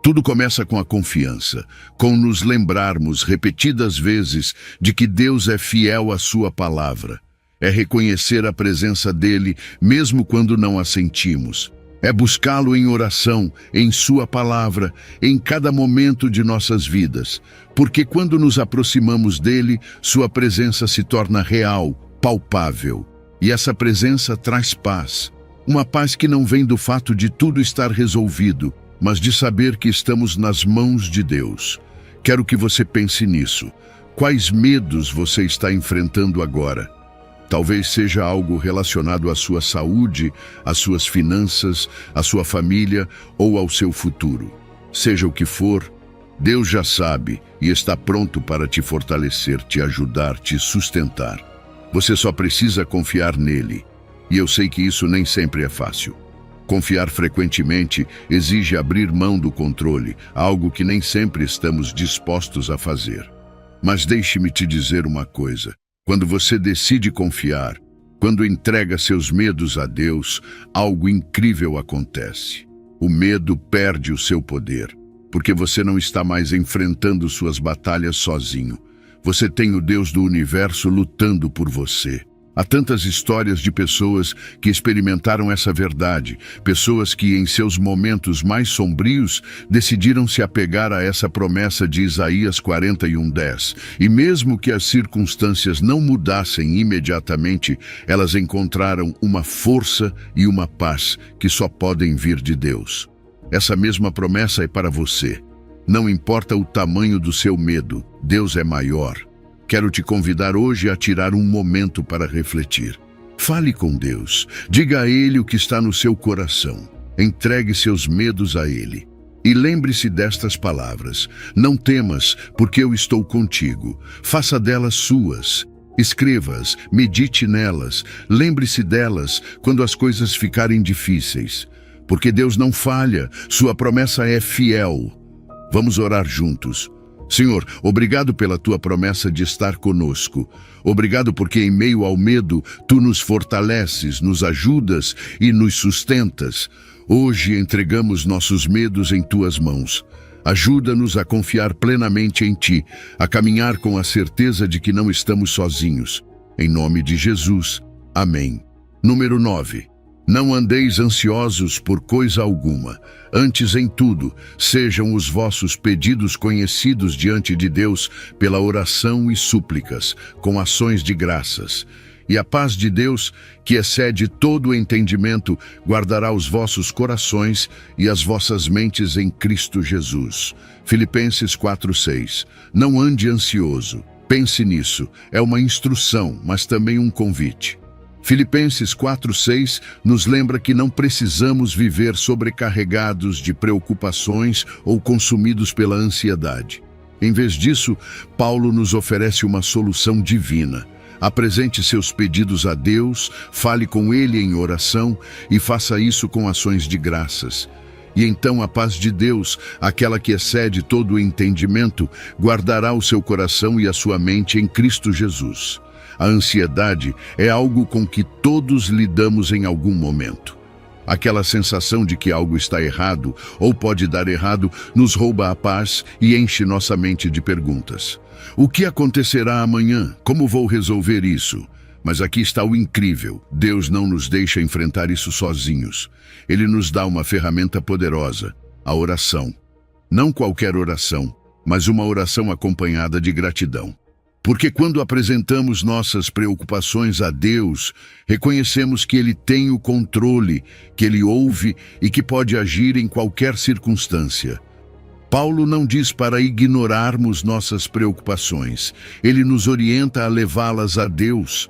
Tudo começa com a confiança, com nos lembrarmos repetidas vezes de que Deus é fiel à sua palavra. É reconhecer a presença dele mesmo quando não a sentimos. É buscá-lo em oração, em sua palavra, em cada momento de nossas vidas. Porque quando nos aproximamos dele, sua presença se torna real, palpável. E essa presença traz paz. Uma paz que não vem do fato de tudo estar resolvido, mas de saber que estamos nas mãos de Deus. Quero que você pense nisso. Quais medos você está enfrentando agora? Talvez seja algo relacionado à sua saúde, às suas finanças, à sua família ou ao seu futuro. Seja o que for, Deus já sabe e está pronto para te fortalecer, te ajudar, te sustentar. Você só precisa confiar nele. E eu sei que isso nem sempre é fácil. Confiar frequentemente exige abrir mão do controle, algo que nem sempre estamos dispostos a fazer. Mas deixe-me te dizer uma coisa. Quando você decide confiar, quando entrega seus medos a Deus, algo incrível acontece. O medo perde o seu poder, porque você não está mais enfrentando suas batalhas sozinho. Você tem o Deus do universo lutando por você. Há tantas histórias de pessoas que experimentaram essa verdade, pessoas que em seus momentos mais sombrios decidiram se apegar a essa promessa de Isaías 41:10. E mesmo que as circunstâncias não mudassem imediatamente, elas encontraram uma força e uma paz que só podem vir de Deus. Essa mesma promessa é para você. Não importa o tamanho do seu medo, Deus é maior. Quero te convidar hoje a tirar um momento para refletir. Fale com Deus. Diga a Ele o que está no seu coração. Entregue seus medos a Ele. E lembre-se destas palavras: não temas, porque eu estou contigo. Faça delas suas. Escreva-as, medite nelas. Lembre-se delas quando as coisas ficarem difíceis. Porque Deus não falha, sua promessa é fiel. Vamos orar juntos. Senhor, obrigado pela tua promessa de estar conosco. Obrigado porque em meio ao medo, tu nos fortaleces, nos ajudas e nos sustentas. Hoje entregamos nossos medos em tuas mãos. Ajuda-nos a confiar plenamente em ti, a caminhar com a certeza de que não estamos sozinhos. Em nome de Jesus. Amém. Número 9. Não andeis ansiosos por coisa alguma. Antes, em tudo, sejam os vossos pedidos conhecidos diante de Deus pela oração e súplicas, com ações de graças. E a paz de Deus, que excede todo o entendimento, guardará os vossos corações e as vossas mentes em Cristo Jesus. Filipenses 4:6. Não ande ansioso. Pense nisso. É uma instrução, mas também um convite. Filipenses 4:6 nos lembra que não precisamos viver sobrecarregados de preocupações ou consumidos pela ansiedade. Em vez disso, Paulo nos oferece uma solução divina. Apresente seus pedidos a Deus, fale com Ele em oração e faça isso com ações de graças. E então a paz de Deus, aquela que excede todo o entendimento, guardará o seu coração e a sua mente em Cristo Jesus. A ansiedade é algo com que todos lidamos em algum momento. Aquela sensação de que algo está errado ou pode dar errado nos rouba a paz e enche nossa mente de perguntas. O que acontecerá amanhã? Como vou resolver isso? Mas aqui está o incrível. Deus não nos deixa enfrentar isso sozinhos. Ele nos dá uma ferramenta poderosa, a oração. Não qualquer oração, mas uma oração acompanhada de gratidão. Porque quando apresentamos nossas preocupações a Deus, reconhecemos que Ele tem o controle, que Ele ouve e que pode agir em qualquer circunstância. Paulo não diz para ignorarmos nossas preocupações. Ele nos orienta a levá-las a Deus,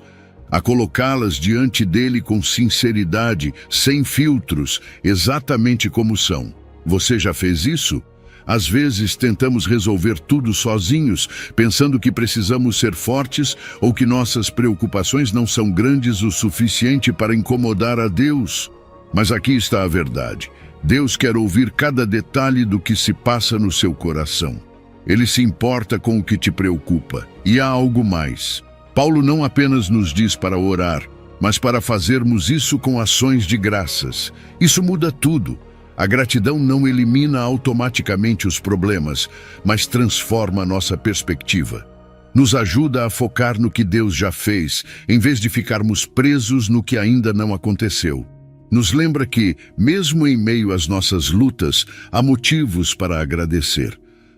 a colocá-las diante dele com sinceridade, sem filtros, exatamente como são. Você já fez isso? Às vezes tentamos resolver tudo sozinhos, pensando que precisamos ser fortes ou que nossas preocupações não são grandes o suficiente para incomodar a Deus. Mas aqui está a verdade. Deus quer ouvir cada detalhe do que se passa no seu coração. Ele se importa com o que te preocupa. E há algo mais. Paulo não apenas nos diz para orar, mas para fazermos isso com ações de graças. Isso muda tudo. A gratidão não elimina automaticamente os problemas, mas transforma nossa perspectiva. Nos ajuda a focar no que Deus já fez, em vez de ficarmos presos no que ainda não aconteceu. Nos lembra que, mesmo em meio às nossas lutas, há motivos para agradecer.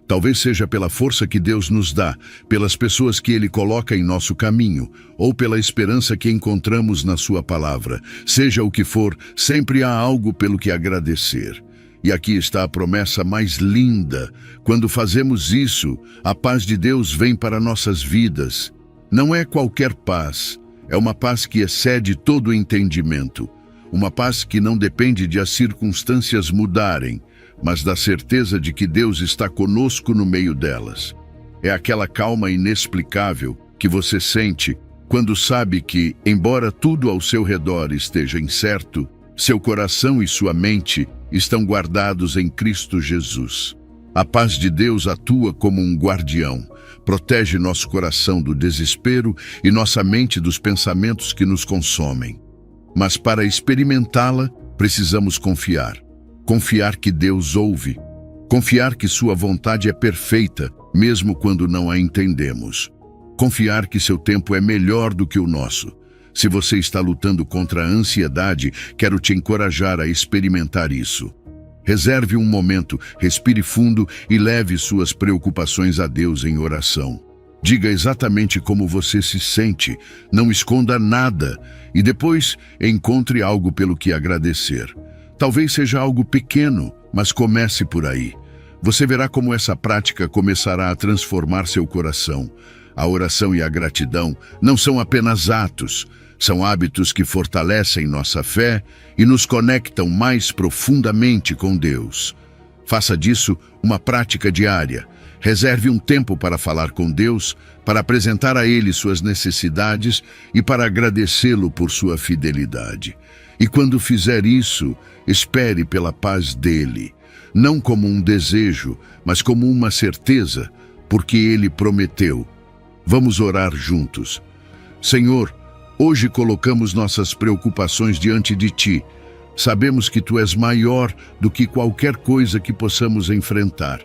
Talvez seja pela força que Deus nos dá, pelas pessoas que Ele coloca em nosso caminho, ou pela esperança que encontramos na Sua palavra. Seja o que for, sempre há algo pelo que agradecer. E aqui está a promessa mais linda. Quando fazemos isso, a paz de Deus vem para nossas vidas. Não é qualquer paz, é uma paz que excede todo o entendimento. Uma paz que não depende de as circunstâncias mudarem, mas da certeza de que Deus está conosco no meio delas. É aquela calma inexplicável que você sente quando sabe que, embora tudo ao seu redor esteja incerto, seu coração e sua mente estão guardados em Cristo Jesus. A paz de Deus atua como um guardião, protege nosso coração do desespero e nossa mente dos pensamentos que nos consomem. Mas para experimentá-la, precisamos confiar. Confiar que Deus ouve. Confiar que sua vontade é perfeita, mesmo quando não a entendemos. Confiar que seu tempo é melhor do que o nosso. Se você está lutando contra a ansiedade, quero te encorajar a experimentar isso. Reserve um momento, respire fundo e leve suas preocupações a Deus em oração. Diga exatamente como você se sente, não esconda nada e depois encontre algo pelo que agradecer. Talvez seja algo pequeno, mas comece por aí. Você verá como essa prática começará a transformar seu coração. A oração e a gratidão não são apenas atos, são hábitos que fortalecem nossa fé e nos conectam mais profundamente com Deus. Faça disso uma prática diária. Reserve um tempo para falar com Deus, para apresentar a Ele suas necessidades e para agradecê-lo por sua fidelidade. E quando fizer isso, espere pela paz dele, não como um desejo, mas como uma certeza, porque Ele prometeu. Vamos orar juntos. Senhor, hoje colocamos nossas preocupações diante de Ti. Sabemos que Tu és maior do que qualquer coisa que possamos enfrentar.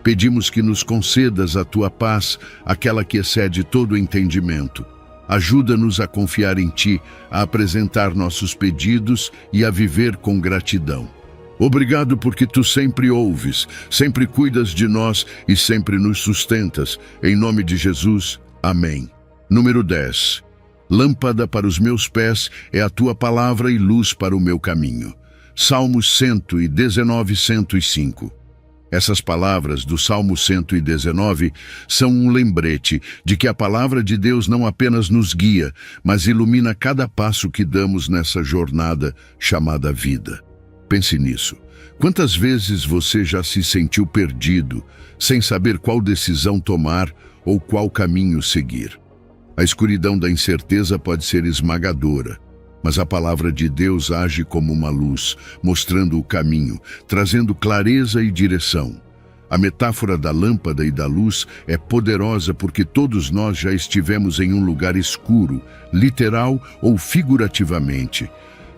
Pedimos que nos concedas a Tua paz, aquela que excede todo o entendimento. Ajuda-nos a confiar em Ti, a apresentar nossos pedidos e a viver com gratidão. Obrigado porque Tu sempre ouves, sempre cuidas de nós e sempre nos sustentas. Em nome de Jesus, amém. Número 10. Lâmpada para os meus pés é a Tua palavra e luz para o meu caminho. Salmos 119, 105. Essas palavras do Salmo 119 são um lembrete de que a palavra de Deus não apenas nos guia, mas ilumina cada passo que damos nessa jornada chamada vida. Pense nisso. Quantas vezes você já se sentiu perdido, sem saber qual decisão tomar ou qual caminho seguir? A escuridão da incerteza pode ser esmagadora. Mas a palavra de Deus age como uma luz, mostrando o caminho, trazendo clareza e direção. A metáfora da lâmpada e da luz é poderosa porque todos nós já estivemos em um lugar escuro, literal ou figurativamente.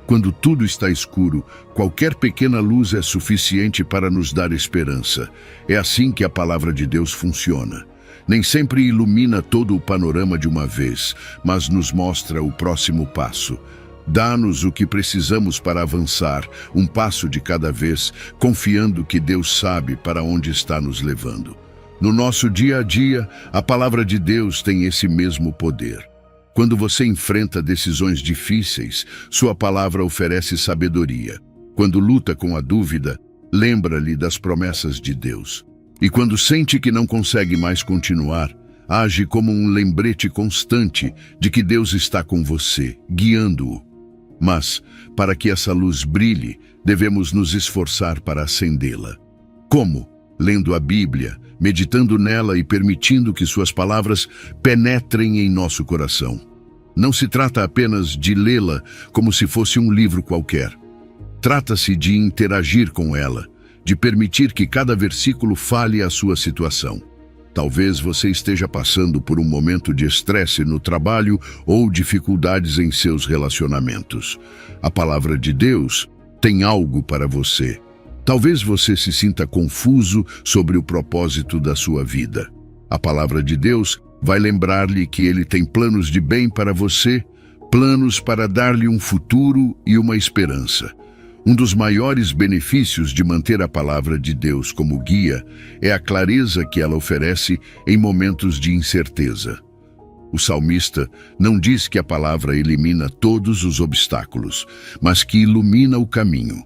Quando tudo está escuro, qualquer pequena luz é suficiente para nos dar esperança. É assim que a palavra de Deus funciona. Nem sempre ilumina todo o panorama de uma vez, mas nos mostra o próximo passo. Dá-nos o que precisamos para avançar, um passo de cada vez, confiando que Deus sabe para onde está nos levando. No nosso dia a dia, a palavra de Deus tem esse mesmo poder. Quando você enfrenta decisões difíceis, sua palavra oferece sabedoria. Quando luta com a dúvida, lembra-lhe das promessas de Deus. E quando sente que não consegue mais continuar, age como um lembrete constante de que Deus está com você, guiando-o. Mas, para que essa luz brilhe, devemos nos esforçar para acendê-la. Como? Lendo a Bíblia, meditando nela e permitindo que suas palavras penetrem em nosso coração. Não se trata apenas de lê-la como se fosse um livro qualquer. Trata-se de interagir com ela, de permitir que cada versículo fale a sua situação. Talvez você esteja passando por um momento de estresse no trabalho ou dificuldades em seus relacionamentos. A palavra de Deus tem algo para você. Talvez você se sinta confuso sobre o propósito da sua vida. A palavra de Deus vai lembrar-lhe que Ele tem planos de bem para você, planos para dar-lhe um futuro e uma esperança. Um dos maiores benefícios de manter a palavra de Deus como guia é a clareza que ela oferece em momentos de incerteza. O salmista não diz que a palavra elimina todos os obstáculos, mas que ilumina o caminho.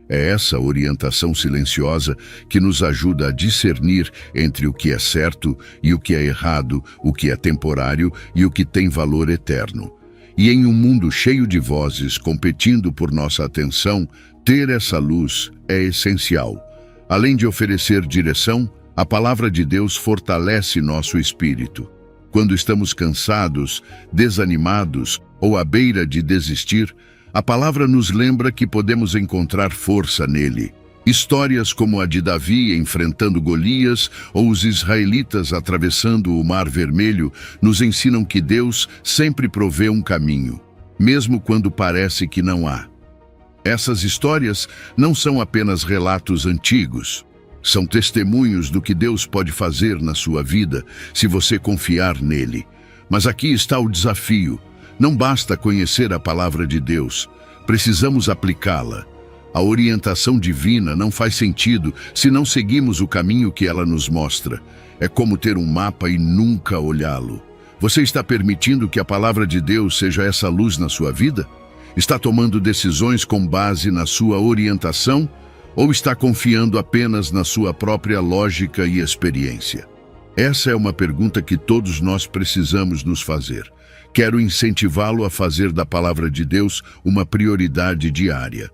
É essa orientação silenciosa que nos ajuda a discernir entre o que é certo e o que é errado, o que é temporário e o que tem valor eterno. E em um mundo cheio de vozes competindo por nossa atenção, ter essa luz é essencial. Além de oferecer direção, a palavra de Deus fortalece nosso espírito. Quando estamos cansados, desanimados ou à beira de desistir, a palavra nos lembra que podemos encontrar força nele. Histórias como a de Davi enfrentando Golias ou os israelitas atravessando o Mar Vermelho nos ensinam que Deus sempre provê um caminho, mesmo quando parece que não há. Essas histórias não são apenas relatos antigos. São testemunhos do que Deus pode fazer na sua vida se você confiar nele. Mas aqui está o desafio. Não basta conhecer a palavra de Deus, precisamos aplicá-la. A orientação divina não faz sentido se não seguimos o caminho que ela nos mostra. É como ter um mapa e nunca olhá-lo. Você está permitindo que a palavra de Deus seja essa luz na sua vida? Está tomando decisões com base na sua orientação ou está confiando apenas na sua própria lógica e experiência? Essa é uma pergunta que todos nós precisamos nos fazer. Quero incentivá-lo a fazer da palavra de Deus uma prioridade diária.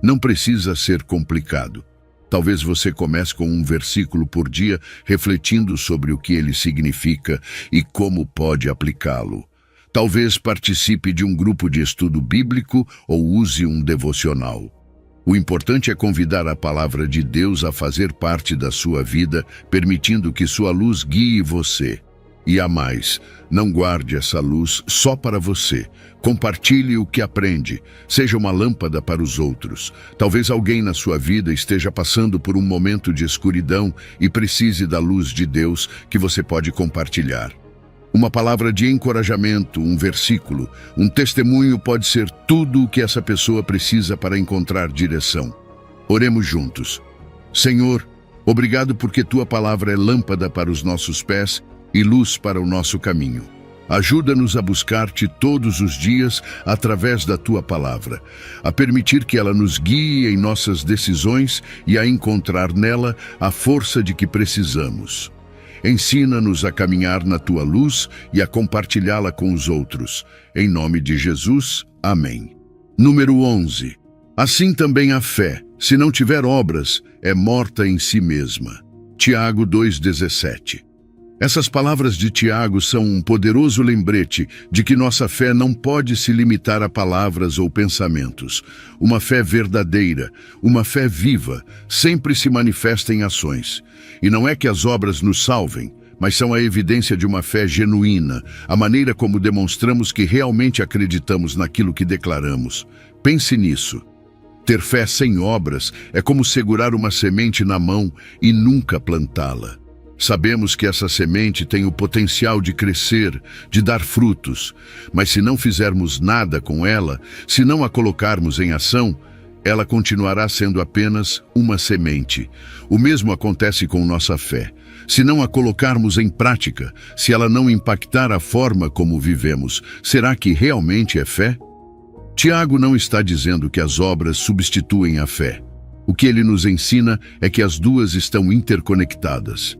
Não precisa ser complicado. Talvez você comece com um versículo por dia, refletindo sobre o que ele significa e como pode aplicá-lo. Talvez participe de um grupo de estudo bíblico ou use um devocional. O importante é convidar a palavra de Deus a fazer parte da sua vida, permitindo que sua luz guie você. E a mais, não guarde essa luz só para você. Compartilhe o que aprende. Seja uma lâmpada para os outros. Talvez alguém na sua vida esteja passando por um momento de escuridão e precise da luz de Deus que você pode compartilhar. Uma palavra de encorajamento, um versículo, um testemunho pode ser tudo o que essa pessoa precisa para encontrar direção. Oremos juntos. Senhor, obrigado porque Tua palavra é lâmpada para os nossos pés e luz para o nosso caminho. Ajuda-nos a buscar-te todos os dias através da Tua palavra, a permitir que ela nos guie em nossas decisões e a encontrar nela a força de que precisamos. Ensina-nos a caminhar na Tua luz e a compartilhá-la com os outros. Em nome de Jesus, amém. Número 11. Assim também a fé, se não tiver obras, é morta em si mesma. Tiago 2,17. Essas palavras de Tiago são um poderoso lembrete de que nossa fé não pode se limitar a palavras ou pensamentos. Uma fé verdadeira, uma fé viva, sempre se manifesta em ações. E não é que as obras nos salvem, mas são a evidência de uma fé genuína, a maneira como demonstramos que realmente acreditamos naquilo que declaramos. Pense nisso. Ter fé sem obras é como segurar uma semente na mão e nunca plantá-la. Sabemos que essa semente tem o potencial de crescer, de dar frutos, mas se não fizermos nada com ela, se não a colocarmos em ação, ela continuará sendo apenas uma semente. O mesmo acontece com nossa fé. Se não a colocarmos em prática, se ela não impactar a forma como vivemos, será que realmente é fé? Tiago não está dizendo que as obras substituem a fé. O que ele nos ensina é que as duas estão interconectadas.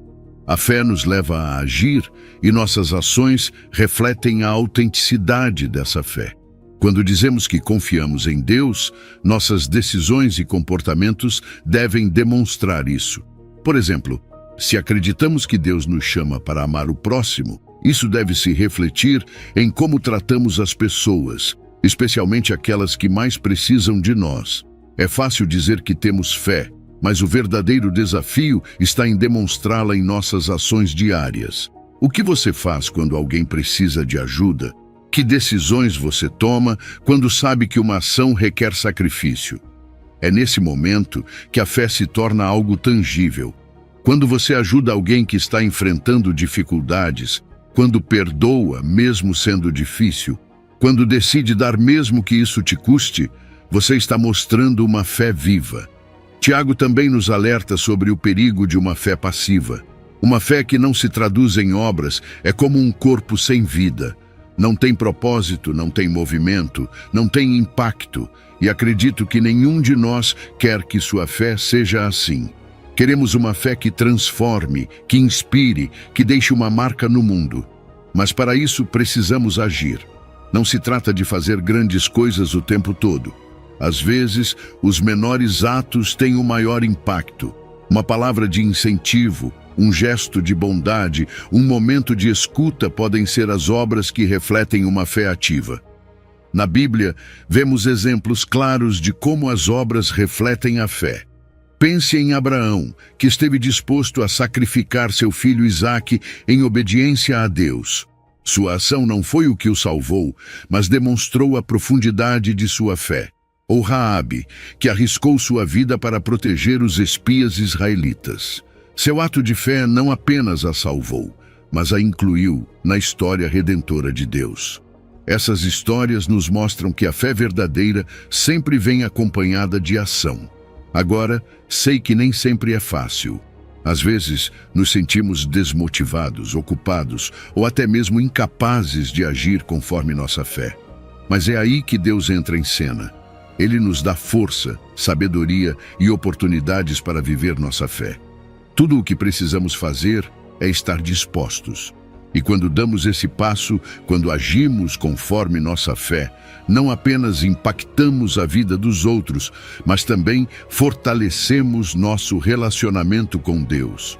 A fé nos leva a agir e nossas ações refletem a autenticidade dessa fé. Quando dizemos que confiamos em Deus, nossas decisões e comportamentos devem demonstrar isso. Por exemplo, se acreditamos que Deus nos chama para amar o próximo, isso deve se refletir em como tratamos as pessoas, especialmente aquelas que mais precisam de nós. É fácil dizer que temos fé, mas o verdadeiro desafio está em demonstrá-la em nossas ações diárias. O que você faz quando alguém precisa de ajuda? Que decisões você toma quando sabe que uma ação requer sacrifício? É nesse momento que a fé se torna algo tangível. Quando você ajuda alguém que está enfrentando dificuldades, quando perdoa, mesmo sendo difícil, quando decide dar mesmo que isso te custe, você está mostrando uma fé viva. Tiago também nos alerta sobre o perigo de uma fé passiva. Uma fé que não se traduz em obras é como um corpo sem vida. Não tem propósito, não tem movimento, não tem impacto. E acredito que nenhum de nós quer que sua fé seja assim. Queremos uma fé que transforme, que inspire, que deixe uma marca no mundo. Mas para isso precisamos agir. Não se trata de fazer grandes coisas o tempo todo. Às vezes, os menores atos têm o maior impacto. Uma palavra de incentivo, um gesto de bondade, um momento de escuta podem ser as obras que refletem uma fé ativa. Na Bíblia, vemos exemplos claros de como as obras refletem a fé. Pense em Abraão, que esteve disposto a sacrificar seu filho Isaque em obediência a Deus. Sua ação não foi o que o salvou, mas demonstrou a profundidade de sua fé. Ou Raabe, que arriscou sua vida para proteger os espias israelitas. Seu ato de fé não apenas a salvou, mas a incluiu na história redentora de Deus. Essas histórias nos mostram que a fé verdadeira sempre vem acompanhada de ação. Agora, sei que nem sempre é fácil. Às vezes, nos sentimos desmotivados, ocupados ou até mesmo incapazes de agir conforme nossa fé. Mas é aí que Deus entra em cena. Ele nos dá força, sabedoria e oportunidades para viver nossa fé. Tudo o que precisamos fazer é estar dispostos. E quando damos esse passo, quando agimos conforme nossa fé, não apenas impactamos a vida dos outros, mas também fortalecemos nosso relacionamento com Deus.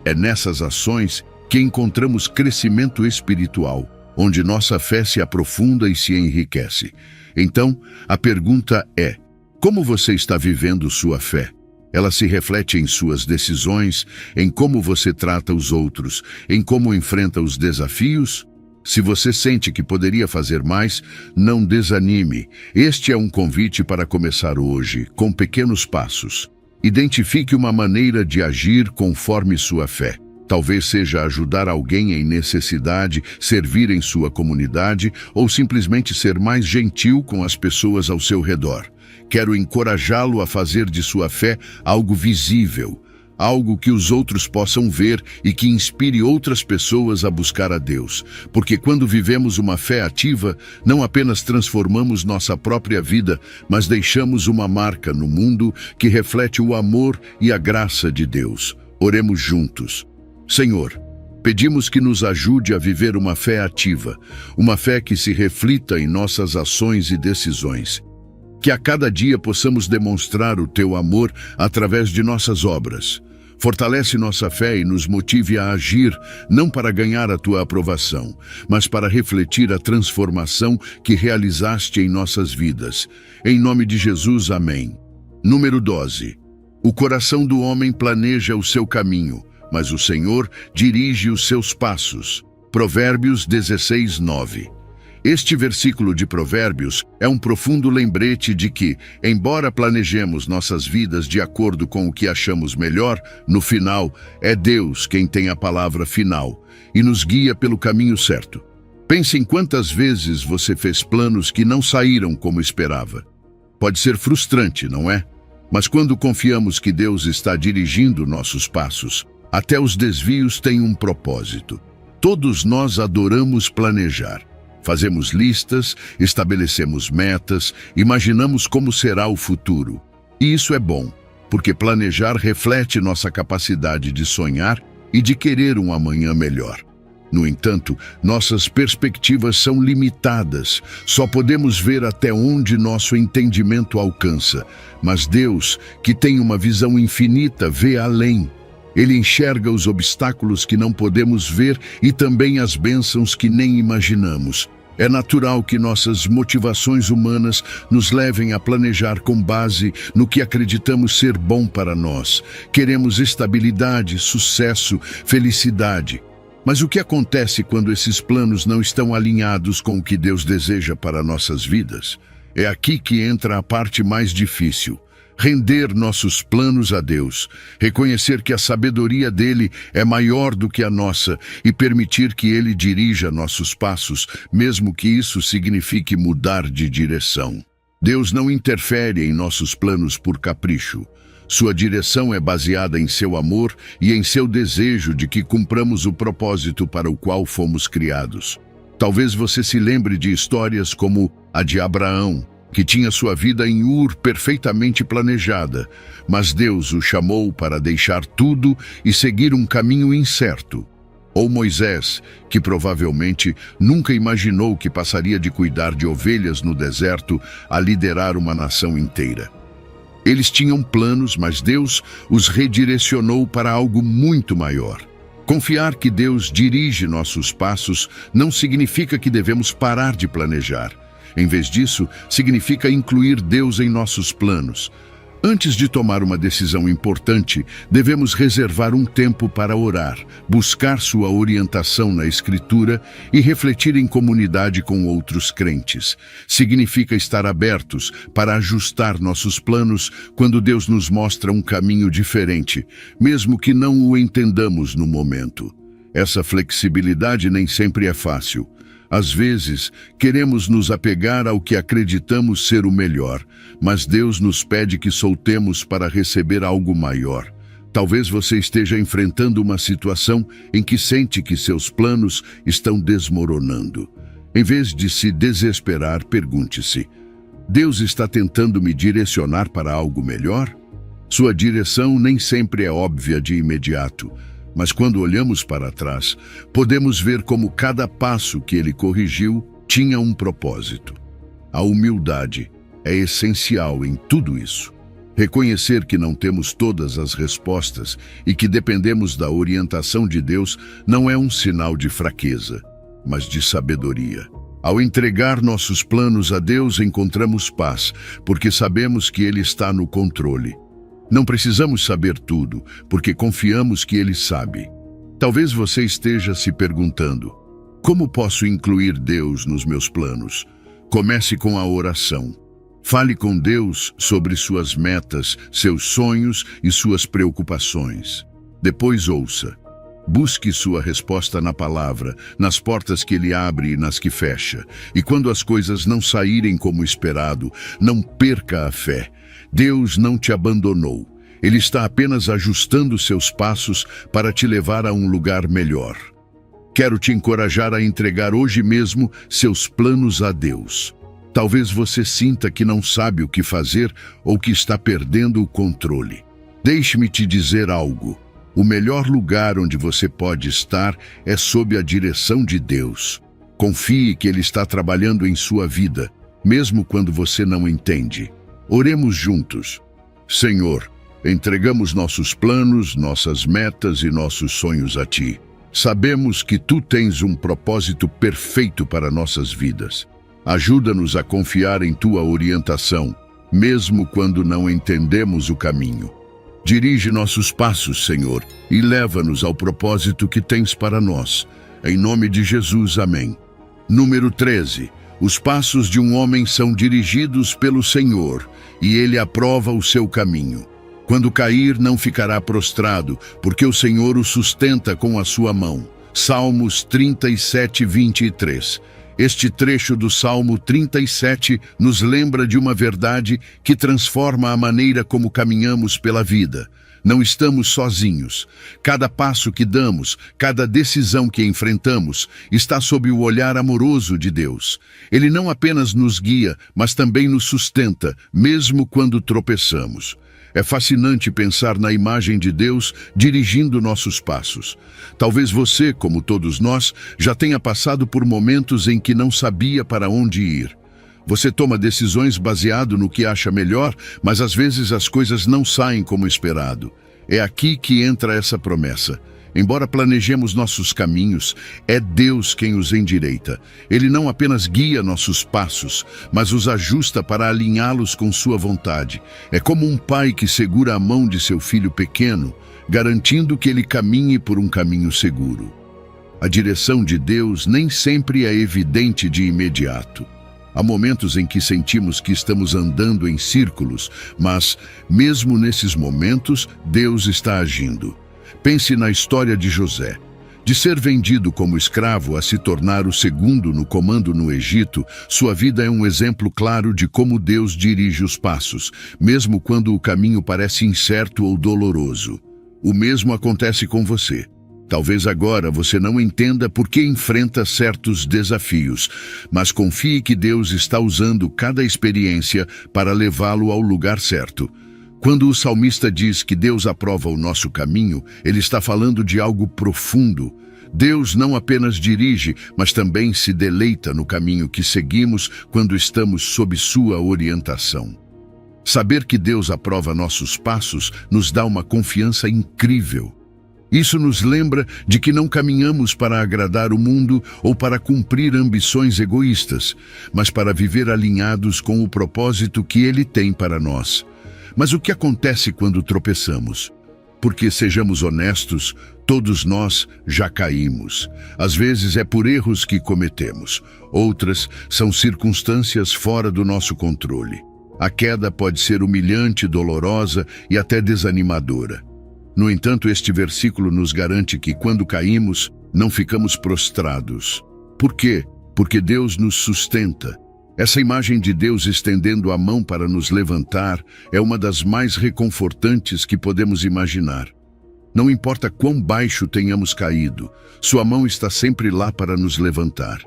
É nessas ações que encontramos crescimento espiritual, onde nossa fé se aprofunda e se enriquece. Então, a pergunta é: como você está vivendo sua fé? Ela se reflete em suas decisões, em como você trata os outros, em como enfrenta os desafios? Se você sente que poderia fazer mais, não desanime. Este é um convite para começar hoje, com pequenos passos. Identifique uma maneira de agir conforme sua fé. Talvez seja ajudar alguém em necessidade, servir em sua comunidade ou simplesmente ser mais gentil com as pessoas ao seu redor. Quero encorajá-lo a fazer de sua fé algo visível, algo que os outros possam ver e que inspire outras pessoas a buscar a Deus. Porque quando vivemos uma fé ativa, não apenas transformamos nossa própria vida, mas deixamos uma marca no mundo que reflete o amor e a graça de Deus. Oremos juntos. Senhor, pedimos que nos ajude a viver uma fé ativa, uma fé que se reflita em nossas ações e decisões. Que a cada dia possamos demonstrar o Teu amor através de nossas obras. Fortalece nossa fé e nos motive a agir, não para ganhar a tua aprovação, mas para refletir a transformação que realizaste em nossas vidas. Em nome de Jesus, amém. Número 12. O coração do homem planeja o seu caminho, mas o Senhor dirige os seus passos. Provérbios 16, 9. Este versículo de Provérbios é um profundo lembrete de que, embora planejemos nossas vidas de acordo com o que achamos melhor, no final, é Deus quem tem a palavra final e nos guia pelo caminho certo. Pense em quantas vezes você fez planos que não saíram como esperava. Pode ser frustrante, não é? Mas quando confiamos que Deus está dirigindo nossos passos, até os desvios têm um propósito. Todos nós adoramos planejar. Fazemos listas, estabelecemos metas, imaginamos como será o futuro. E isso é bom, porque planejar reflete nossa capacidade de sonhar e de querer um amanhã melhor. No entanto, nossas perspectivas são limitadas, só podemos ver até onde nosso entendimento alcança. Mas Deus, que tem uma visão infinita, vê além. Ele enxerga os obstáculos que não podemos ver e também as bênçãos que nem imaginamos. É natural que nossas motivações humanas nos levem a planejar com base no que acreditamos ser bom para nós. Queremos estabilidade, sucesso, felicidade. Mas o que acontece quando esses planos não estão alinhados com o que Deus deseja para nossas vidas? É aqui que entra a parte mais difícil. Render nossos planos a Deus, reconhecer que a sabedoria dele é maior do que a nossa e permitir que ele dirija nossos passos, mesmo que isso signifique mudar de direção. Deus não interfere em nossos planos por capricho. Sua direção é baseada em seu amor e em seu desejo de que cumpramos o propósito para o qual fomos criados. Talvez você se lembre de histórias como a de Abraão, que tinha sua vida em Ur perfeitamente planejada, mas Deus o chamou para deixar tudo e seguir um caminho incerto. Ou Moisés, que provavelmente nunca imaginou que passaria de cuidar de ovelhas no deserto a liderar uma nação inteira. Eles tinham planos, mas Deus os redirecionou para algo muito maior. Confiar que Deus dirige nossos passos não significa que devemos parar de planejar. Em vez disso, significa incluir Deus em nossos planos. Antes de tomar uma decisão importante, devemos reservar um tempo para orar, buscar sua orientação na Escritura e refletir em comunidade com outros crentes. Significa estar abertos para ajustar nossos planos quando Deus nos mostra um caminho diferente, mesmo que não o entendamos no momento. Essa flexibilidade nem sempre é fácil. Às vezes, queremos nos apegar ao que acreditamos ser o melhor, mas Deus nos pede que soltemos para receber algo maior. Talvez você esteja enfrentando uma situação em que sente que seus planos estão desmoronando. Em vez de se desesperar, pergunte-se: Deus está tentando me direcionar para algo melhor? Sua direção nem sempre é óbvia de imediato. Mas quando olhamos para trás, podemos ver como cada passo que ele corrigiu tinha um propósito. A humildade é essencial em tudo isso. Reconhecer que não temos todas as respostas e que dependemos da orientação de Deus não é um sinal de fraqueza, mas de sabedoria. Ao entregar nossos planos a Deus, encontramos paz, porque sabemos que Ele está no controle. Não precisamos saber tudo, porque confiamos que Ele sabe. Talvez você esteja se perguntando: como posso incluir Deus nos meus planos? Comece com a oração. Fale com Deus sobre suas metas, seus sonhos e suas preocupações. Depois ouça. Busque sua resposta na palavra, nas portas que Ele abre e nas que fecha. E quando as coisas não saírem como esperado, não perca a fé. Deus não te abandonou. Ele está apenas ajustando seus passos para te levar a um lugar melhor. Quero te encorajar a entregar hoje mesmo seus planos a Deus. Talvez você sinta que não sabe o que fazer ou que está perdendo o controle. Deixe-me te dizer algo. O melhor lugar onde você pode estar é sob a direção de Deus. Confie que Ele está trabalhando em sua vida, mesmo quando você não entende. Oremos juntos. Senhor, Entregamos nossos planos, nossas metas e nossos sonhos a Ti. Sabemos que Tu tens um propósito perfeito para nossas vidas. Ajuda-nos a confiar em Tua orientação, mesmo quando não entendemos o caminho. Dirige nossos passos, Senhor, e leva-nos ao propósito que tens para nós. Em nome de Jesus, amém. Número 13. Os passos de um homem são dirigidos pelo Senhor, e Ele aprova o seu caminho. Quando cair, não ficará prostrado, porque o Senhor o sustenta com a sua mão. Salmos 37, 23. Este trecho do Salmo 37 nos lembra de uma verdade que transforma a maneira como caminhamos pela vida. Não estamos sozinhos. Cada passo que damos, cada decisão que enfrentamos, está sob o olhar amoroso de Deus. Ele não apenas nos guia, mas também nos sustenta, mesmo quando tropeçamos. É fascinante pensar na imagem de Deus dirigindo nossos passos. Talvez você, como todos nós, já tenha passado por momentos em que não sabia para onde ir. Você toma decisões baseado no que acha melhor, mas às vezes as coisas não saem como esperado. É aqui que entra essa promessa. Embora planejemos nossos caminhos, é Deus quem os endireita. Ele não apenas guia nossos passos, mas os ajusta para alinhá-los com sua vontade. É como um pai que segura a mão de seu filho pequeno, garantindo que ele caminhe por um caminho seguro. A direção de Deus nem sempre é evidente de imediato. Há momentos em que sentimos que estamos andando em círculos, mas, mesmo nesses momentos, Deus está agindo. Pense na história de José. De ser vendido como escravo a se tornar o segundo no comando no Egito, sua vida é um exemplo claro de como Deus dirige os passos, mesmo quando o caminho parece incerto ou doloroso. O mesmo acontece com você. Talvez agora você não entenda por que enfrenta certos desafios, mas confie que Deus está usando cada experiência para levá-lo ao lugar certo. Quando o salmista diz que Deus aprova o nosso caminho, ele está falando de algo profundo. Deus não apenas dirige, mas também se deleita no caminho que seguimos quando estamos sob sua orientação. Saber que Deus aprova nossos passos nos dá uma confiança incrível. Isso nos lembra de que não caminhamos para agradar o mundo ou para cumprir ambições egoístas, mas para viver alinhados com o propósito que Ele tem para nós. Mas o que acontece quando tropeçamos? Porque, sejamos honestos, todos nós já caímos. Às vezes é por erros que cometemos. Outras são circunstâncias fora do nosso controle. A queda pode ser humilhante, dolorosa e até desanimadora. No entanto, este versículo nos garante que, quando caímos, não ficamos prostrados. Por quê? Porque Deus nos sustenta. Essa imagem de Deus estendendo a mão para nos levantar é uma das mais reconfortantes que podemos imaginar. Não importa quão baixo tenhamos caído, sua mão está sempre lá para nos levantar.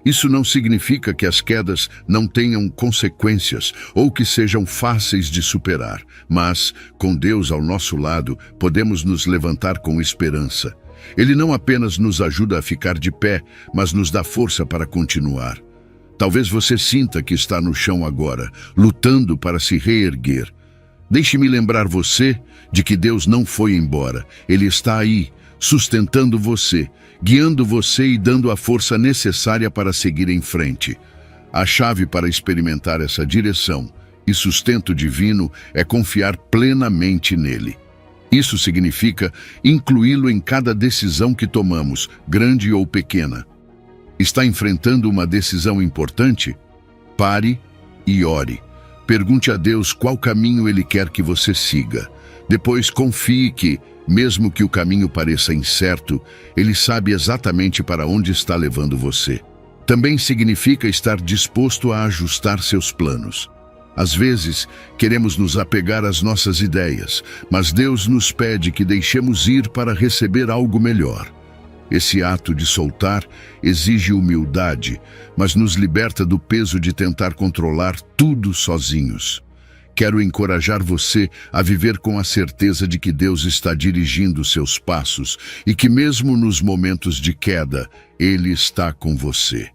Isso não significa que as quedas não tenham consequências ou que sejam fáceis de superar, mas, com Deus ao nosso lado, podemos nos levantar com esperança. Ele não apenas nos ajuda a ficar de pé, mas nos dá força para continuar. Talvez você sinta que está no chão agora, lutando para se reerguer. Deixe-me lembrar você de que Deus não foi embora. Ele está aí, sustentando você, guiando você e dando a força necessária para seguir em frente. A chave para experimentar essa direção e sustento divino é confiar plenamente nele. Isso significa incluí-lo em cada decisão que tomamos, grande ou pequena. Está enfrentando uma decisão importante? Pare e ore. Pergunte a Deus qual caminho Ele quer que você siga. Depois confie que, mesmo que o caminho pareça incerto, Ele sabe exatamente para onde está levando você. Também significa estar disposto a ajustar seus planos. Às vezes, queremos nos apegar às nossas ideias, mas Deus nos pede que deixemos ir para receber algo melhor. Esse ato de soltar exige humildade, mas nos liberta do peso de tentar controlar tudo sozinhos. Quero encorajar você a viver com a certeza de que Deus está dirigindo seus passos e que mesmo nos momentos de queda, Ele está com você.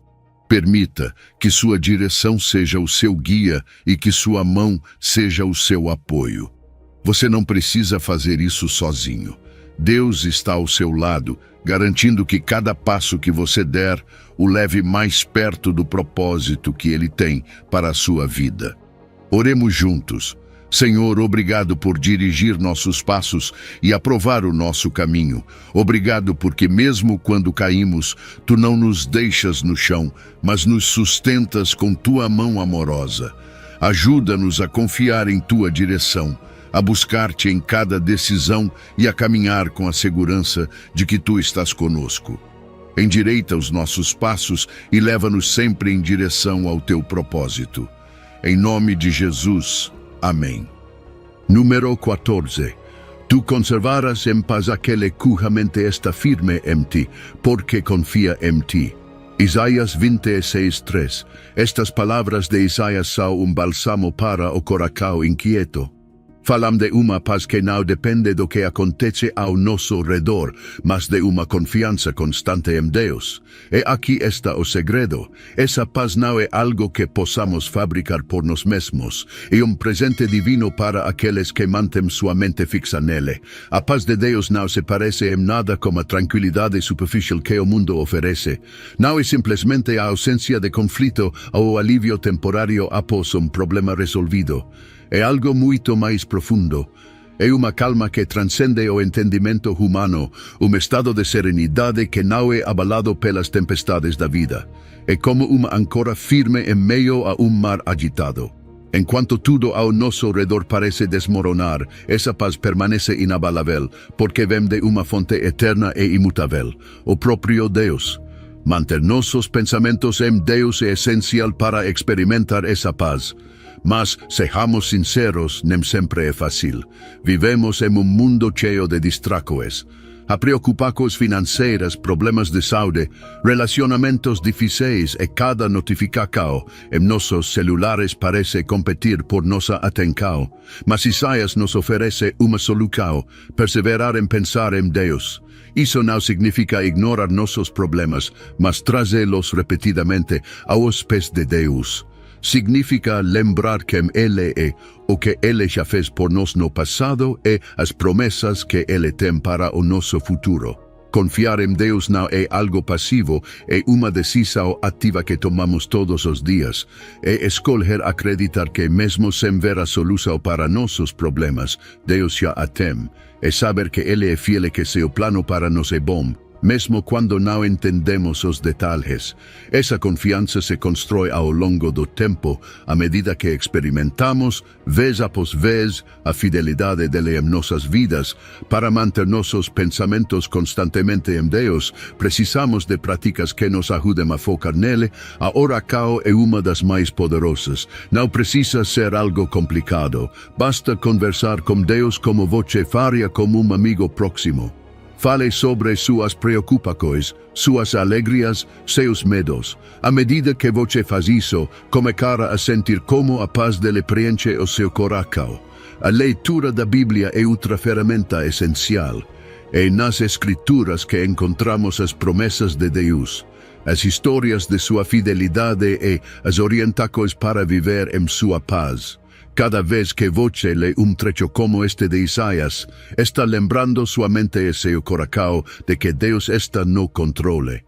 Permita que sua direção seja o seu guia e que sua mão seja o seu apoio. Você não precisa fazer isso sozinho. Deus está ao seu lado, garantindo que cada passo que você der o leve mais perto do propósito que Ele tem para a sua vida. Oremos juntos. Senhor, obrigado por dirigir nossos passos e aprovar o nosso caminho. Obrigado porque mesmo quando caímos, Tu não nos deixas no chão, mas nos sustentas com Tua mão amorosa. Ajuda-nos a confiar em Tua direção, a buscar-Te em cada decisão e a caminhar com a segurança de que Tu estás conosco. Endireita os nossos passos e leva-nos sempre em direção ao Teu propósito. Em nome de Jesus. Amém. Número 14. Tu conservarás em paz aquele cuja mente está firme em ti, porque confia em ti. Isaías 26:3. Estas palavras de Isaías são bálsamo para o coração inquieto. Falam de uma paz que não depende do que acontece ao nosso redor, mas de uma confiança constante em Deus. E aqui está o segredo. Essa paz não é algo que possamos fabricar por nós mesmos. É presente divino para aqueles que mantêm sua mente fixa nele. A paz de Deus não se parece em nada com a tranquilidade superficial que o mundo oferece. Não é simplesmente a ausência de conflito ou o alívio temporário após problema resolvido. É algo muito mais profundo. É uma calma que transcende o entendimento humano, estado de serenidade que não é abalado pelas tempestades da vida. É como uma âncora firme em meio a mar agitado. Enquanto tudo ao nosso redor parece desmoronar, essa paz permanece inabalável, porque vem de uma fonte eterna e imutável, o próprio Deus. Manter nossos pensamentos em Deus é essencial para experimentar essa paz. Mas, sejamos sinceros, nem sempre é fácil. Vivemos em mundo cheio de distrações. Há preocupações financeiras, problemas de saúde, relacionamentos difíceis e cada notificação em nossos celulares parece competir por nossa atenção. Mas Isaías nos oferece uma solução, perseverar em pensar em Deus. Isso não significa ignorar nossos problemas, mas trazê-los repetidamente aos pés de Deus. Significa lembrar quem Ele é, o que Ele já fez por nós no passado e as promessas que Ele tem para o nosso futuro. Confiar em Deus não é algo passivo, é uma decisão ativa que tomamos todos os dias. É escolher acreditar que mesmo sem ver a solução para nossos problemas, Deus já a tem. É saber que Ele é fiel e que seu plano para nós é bom, mesmo quando não entendemos os detalhes. Essa confiança se constrói ao longo do tempo, à medida que experimentamos, vez após vez, a fidelidade dele em nossas vidas. Para manter nossos pensamentos constantemente em Deus, precisamos de práticas que nos ajudem a focar nele. A oração é uma das mais poderosas. Não precisa ser algo complicado. Basta conversar com Deus como você faria com um amigo próximo. Fale sobre suas preocupações, suas alegrias, seus medos. À medida que você faz isso, começará a sentir como a paz dele preenche o seu coração. A leitura da Bíblia é outra ferramenta essencial. É nas Escrituras que encontramos as promessas de Deus, as histórias de sua fidelidade e as orientações para viver em sua paz. Cada vez que você lê trecho como este de Isaías, está lembrando sua mente e seu coração de que Deus está no controle.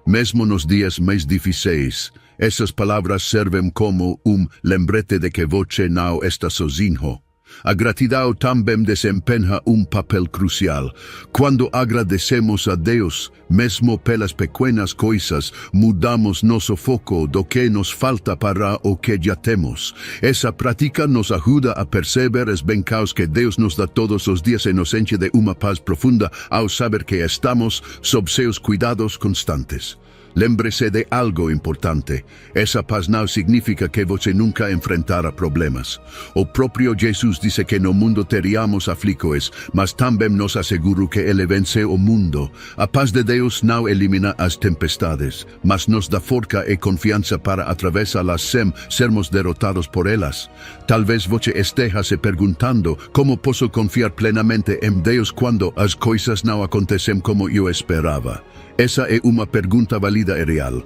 Mesmo nos dias mais difíceis, essas palavras servem como lembrete de que você não está sozinho. A gratidão também desempenha papel crucial. Quando agradecemos a Deus, mesmo pelas pequenas coisas, mudamos nosso foco do que nos falta para o que já temos. Essa prática nos ajuda a perceber as bênçãos que Deus nos dá todos os dias e nos enche de uma paz profunda ao saber que estamos sob seus cuidados constantes. Lembre-se de algo importante. Essa paz não significa que você nunca enfrentará problemas. O próprio Jesus disse que no mundo teríamos aflições, mas também nos assegurou que Ele venceu o mundo. A paz de Deus não elimina as tempestades, mas nos dá força e confiança para atravessá-las sem sermos derrotados por elas. Talvez você esteja se perguntando como posso confiar plenamente em Deus quando as coisas não acontecem como eu esperava. Essa é uma pergunta válida e real.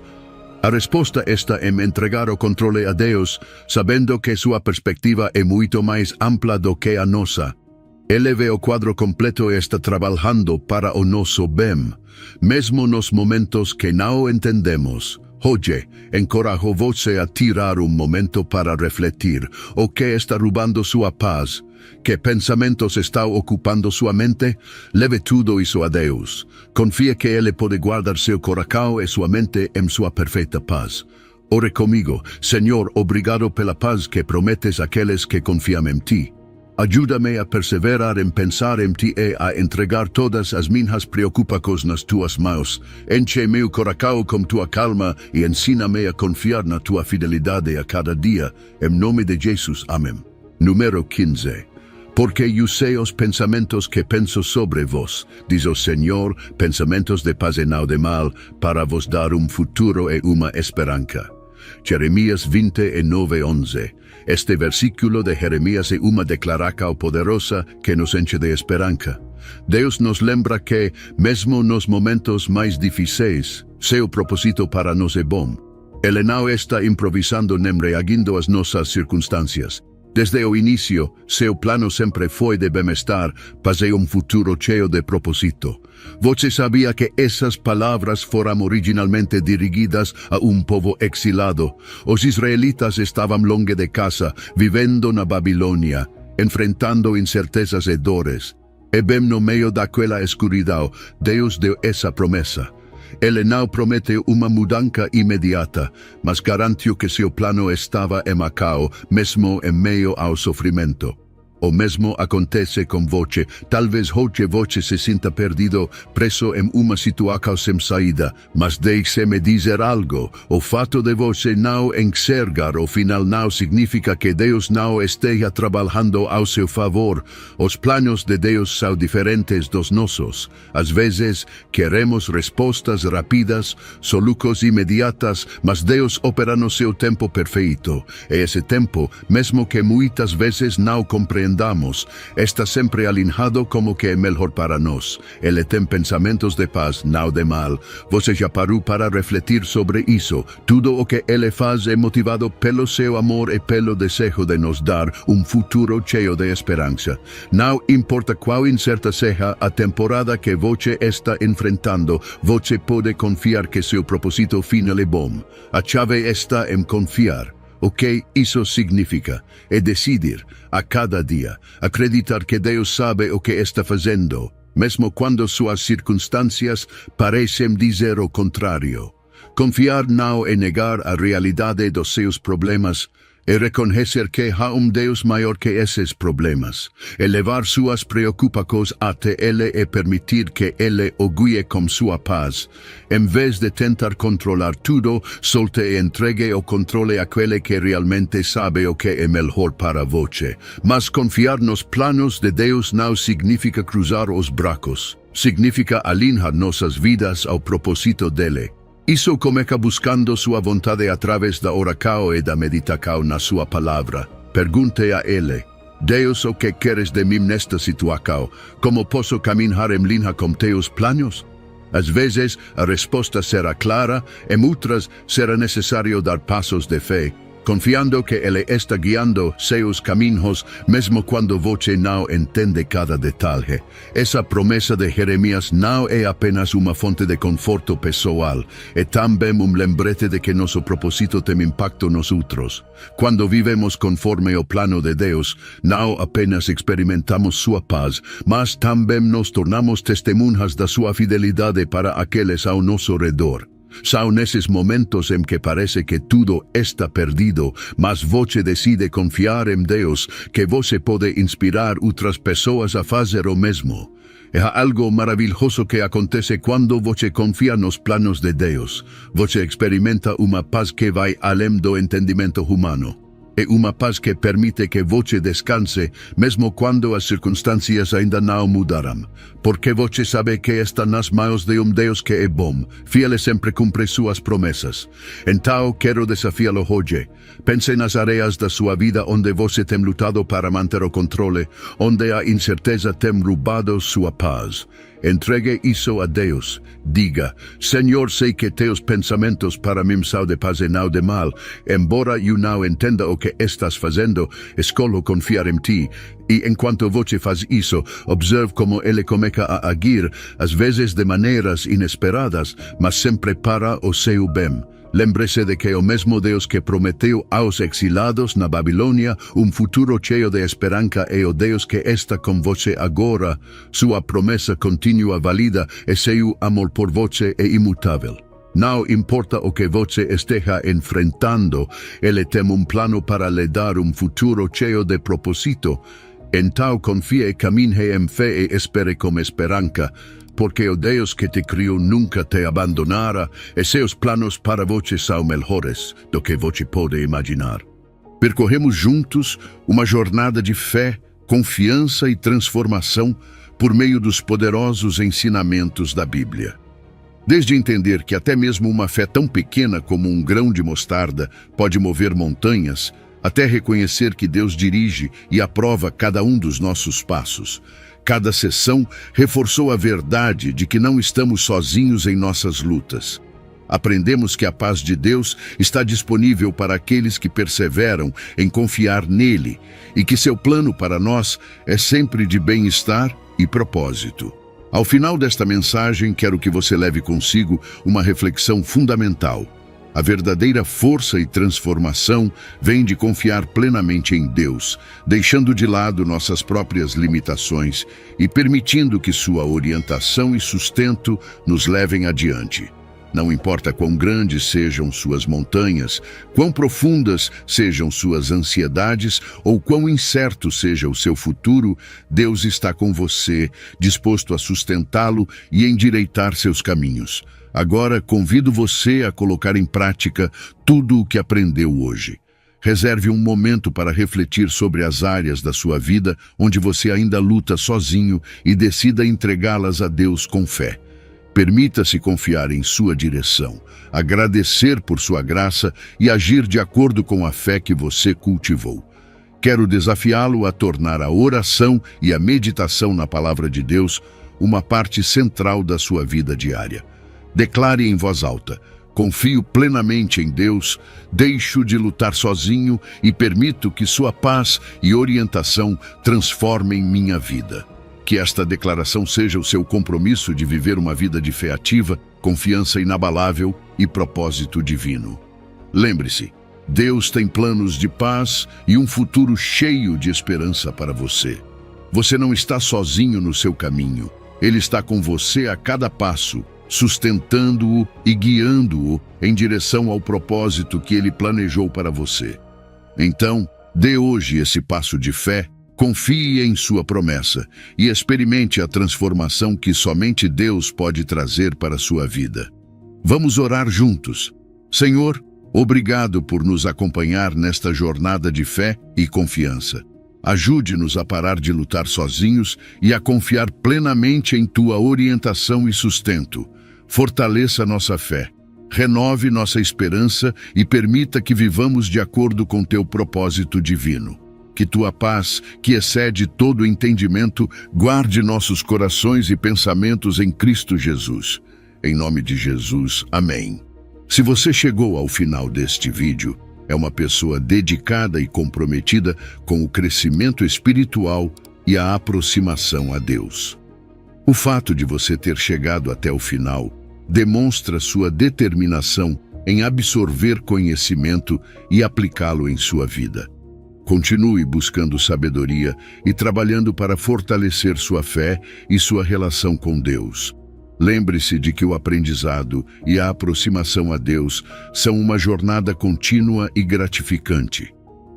A resposta está em entregar o controle a Deus, sabendo que sua perspectiva é muito mais ampla do que a nossa. Ele vê o quadro completo e está trabalhando para o nosso bem, mesmo nos momentos que não entendemos. Hoje, encorajo você a tirar um momento para refletir o que está roubando sua paz. Que pensamentos estão ocupando sua mente? Leve tudo isso a Deus. Confie que Ele pode guardar seu coração e sua mente em sua perfeita paz. Ore comigo. Senhor, obrigado pela paz que prometes àqueles que confiam em Ti. Ajuda-me a perseverar em pensar em Ti e a entregar todas as minhas preocupações nas Tuas mãos. Enche meu coração com Tua calma e ensina-me a confiar na Tua fidelidade a cada dia. Em nome de Jesus. Amém. Número 15. Porque eu sei os pensamentos que penso sobre vós, diz o Senhor, pensamentos de paz e não de mal, para vos dar futuro e uma esperança. Jeremias 29:11. Este versículo de Jeremias é uma declaração poderosa que nos enche de esperança. Deus nos lembra que, mesmo nos momentos mais difíceis, seu propósito para nós é bom. Ele não está improvisando nem reagindo às nossas circunstâncias. Desde o início, seu plano sempre foi de bem-estar, paz e futuro cheio de propósito. Você sabia que essas palavras foram originalmente dirigidas a povo exilado? Os israelitas estavam longe de casa, vivendo na Babilônia, enfrentando incertezas e dores. E bem no meio daquela escuridão, Deus deu essa promessa. Ele não promete uma mudança imediata, mas garantiu que seu plano estava em Macau, mesmo em meio ao sofrimento. O mesmo acontece com você. Talvez hoje você se sinta perdido, preso em uma situação sem saída, mas deixe-me dizer algo. O fato de você não enxergar o final não significa que Deus não esteja trabalhando ao seu favor. Os planos de Deus são diferentes dos nossos. Às vezes, queremos respostas rápidas, soluços imediatas, mas Deus opera no seu tempo perfeito. E esse tempo, mesmo que muitas vezes não compreendamos, está sempre alinhado como que é melhor para nós. Ele tem pensamentos de paz, não de mal. Você já parou para refletir sobre isso? Tudo o que Ele faz é motivado pelo seu amor e pelo desejo de nos dar futuro cheio de esperança. Não importa qual incerta seja a temporada que você está enfrentando, você pode confiar que seu propósito final é bom. A chave está em confiar. O que isso significa? É decidir, a cada dia, acreditar que Deus sabe o que está fazendo, mesmo quando suas circunstâncias parecem dizer o contrário. Confiar não é negar a realidade dos seus problemas, é reconhecer que há Deus maior que esses problemas, é levar suas preocupações até Ele e permitir que Ele o guie com sua paz. Em vez de tentar controlar tudo, solte e entregue o controle àquele que realmente sabe o que é melhor para você. Mas confiar nos planos de Deus não significa cruzar os braços, significa alinhar nossas vidas ao propósito dele. Isso começa buscando sua vontade através da oração e da meditação na sua palavra. Pergunte a Ele: Deus, o que queres de mim nesta situação? Como posso caminhar em linha com teus planos? Às vezes, a resposta será clara, em outras, será necessário dar passos de fé, confiando que Ele está guiando seus caminhos, mesmo quando você não entende cada detalhe. Essa promessa de Jeremias não é apenas uma fonte de conforto pessoal, é também lembrete de que nosso propósito tem impacto nos outros. Quando vivemos conforme o plano de Deus, não apenas experimentamos sua paz, mas também nos tornamos testemunhas da sua fidelidade para aqueles ao nosso redor. São nesses momentos em que parece que tudo está perdido, mas você decide confiar em Deus, que você pode inspirar outras pessoas a fazer o mesmo. É algo maravilhoso que acontece quando você confia nos planos de Deus. Você experimenta uma paz que vai além do entendimento humano. É uma paz que permite que você descanse, mesmo quando as circunstâncias ainda não mudaram. Porque você sabe que está nas mãos de Deus que é bom, fiel e sempre cumpre suas promessas. Então, quero desafiá-lo hoje. Pense nas áreas da sua vida onde você tem lutado para manter o controle, onde a incerteza tem roubado sua paz. Entregue isso a Deus. Diga: Senhor, sei que teus pensamentos para mim são de paz e não de mal. Embora eu não entenda o que estás fazendo, escolho confiar em ti. E enquanto você faz isso, observe como ele começa a agir, às vezes de maneiras inesperadas, mas sempre para o seu bem. Lembre-se de que o mesmo Deus que prometeu aos exilados na Babilônia futuro cheio de esperança é o Deus que está com você agora. Sua promessa continua válida e seu amor por você é imutável. Não importa o que você esteja enfrentando, ele tem plano para lhe dar futuro cheio de propósito. Então confie, caminhe em fé e espere com esperança, porque o Deus que te criou nunca te abandonará e seus planos para você são melhores do que você pode imaginar. Percorremos juntos uma jornada de fé, confiança e transformação por meio dos poderosos ensinamentos da Bíblia. Desde entender que até mesmo uma fé tão pequena como um grão de mostarda pode mover montanhas, até reconhecer que Deus dirige e aprova cada um dos nossos passos. Cada sessão reforçou a verdade de que não estamos sozinhos em nossas lutas. Aprendemos que a paz de Deus está disponível para aqueles que perseveram em confiar nele e que seu plano para nós é sempre de bem-estar e propósito. Ao final desta mensagem, quero que você leve consigo uma reflexão fundamental. A verdadeira força e transformação vem de confiar plenamente em Deus, deixando de lado nossas próprias limitações e permitindo que sua orientação e sustento nos levem adiante. Não importa quão grandes sejam suas montanhas, quão profundas sejam suas ansiedades ou quão incerto seja o seu futuro, Deus está com você, disposto a sustentá-lo e endireitar seus caminhos. Agora, convido você a colocar em prática tudo o que aprendeu hoje. Reserve um momento para refletir sobre as áreas da sua vida onde você ainda luta sozinho e decida entregá-las a Deus com fé. Permita-se confiar em sua direção, agradecer por sua graça e agir de acordo com a fé que você cultivou. Quero desafiá-lo a tornar a oração e a meditação na palavra de Deus uma parte central da sua vida diária. Declare em voz alta: confio plenamente em Deus, deixo de lutar sozinho e permito que sua paz e orientação transformem minha vida. Que esta declaração seja o seu compromisso de viver uma vida de fé ativa, confiança inabalável e propósito divino. Lembre-se, Deus tem planos de paz e futuro cheio de esperança para você. Você não está sozinho no seu caminho. Ele está com você a cada passo, sustentando-o e guiando-o em direção ao propósito que ele planejou para você. Então, dê hoje esse passo de fé, confie em sua promessa e experimente a transformação que somente Deus pode trazer para a sua vida. Vamos orar juntos. Senhor, obrigado por nos acompanhar nesta jornada de fé e confiança. Ajude-nos a parar de lutar sozinhos e a confiar plenamente em tua orientação e sustento. Fortaleça nossa fé, renove nossa esperança e permita que vivamos de acordo com teu propósito divino. Que tua paz, que excede todo entendimento, guarde nossos corações e pensamentos em Cristo Jesus. Em nome de Jesus, amém. Se você chegou ao final deste vídeo, é uma pessoa dedicada e comprometida com o crescimento espiritual e a aproximação a Deus. O fato de você ter chegado até o final demonstra sua determinação em absorver conhecimento e aplicá-lo em sua vida. Continue buscando sabedoria e trabalhando para fortalecer sua fé e sua relação com Deus. Lembre-se de que o aprendizado e a aproximação a Deus são uma jornada contínua e gratificante.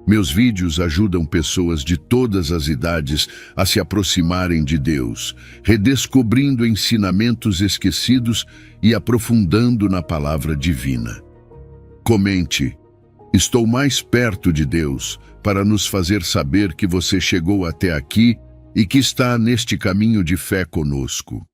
Meus vídeos ajudam pessoas de todas as idades a se aproximarem de Deus, redescobrindo ensinamentos esquecidos e aprofundando na palavra divina. Comente: estou mais perto de Deus, para nos fazer saber que você chegou até aqui e que está neste caminho de fé conosco.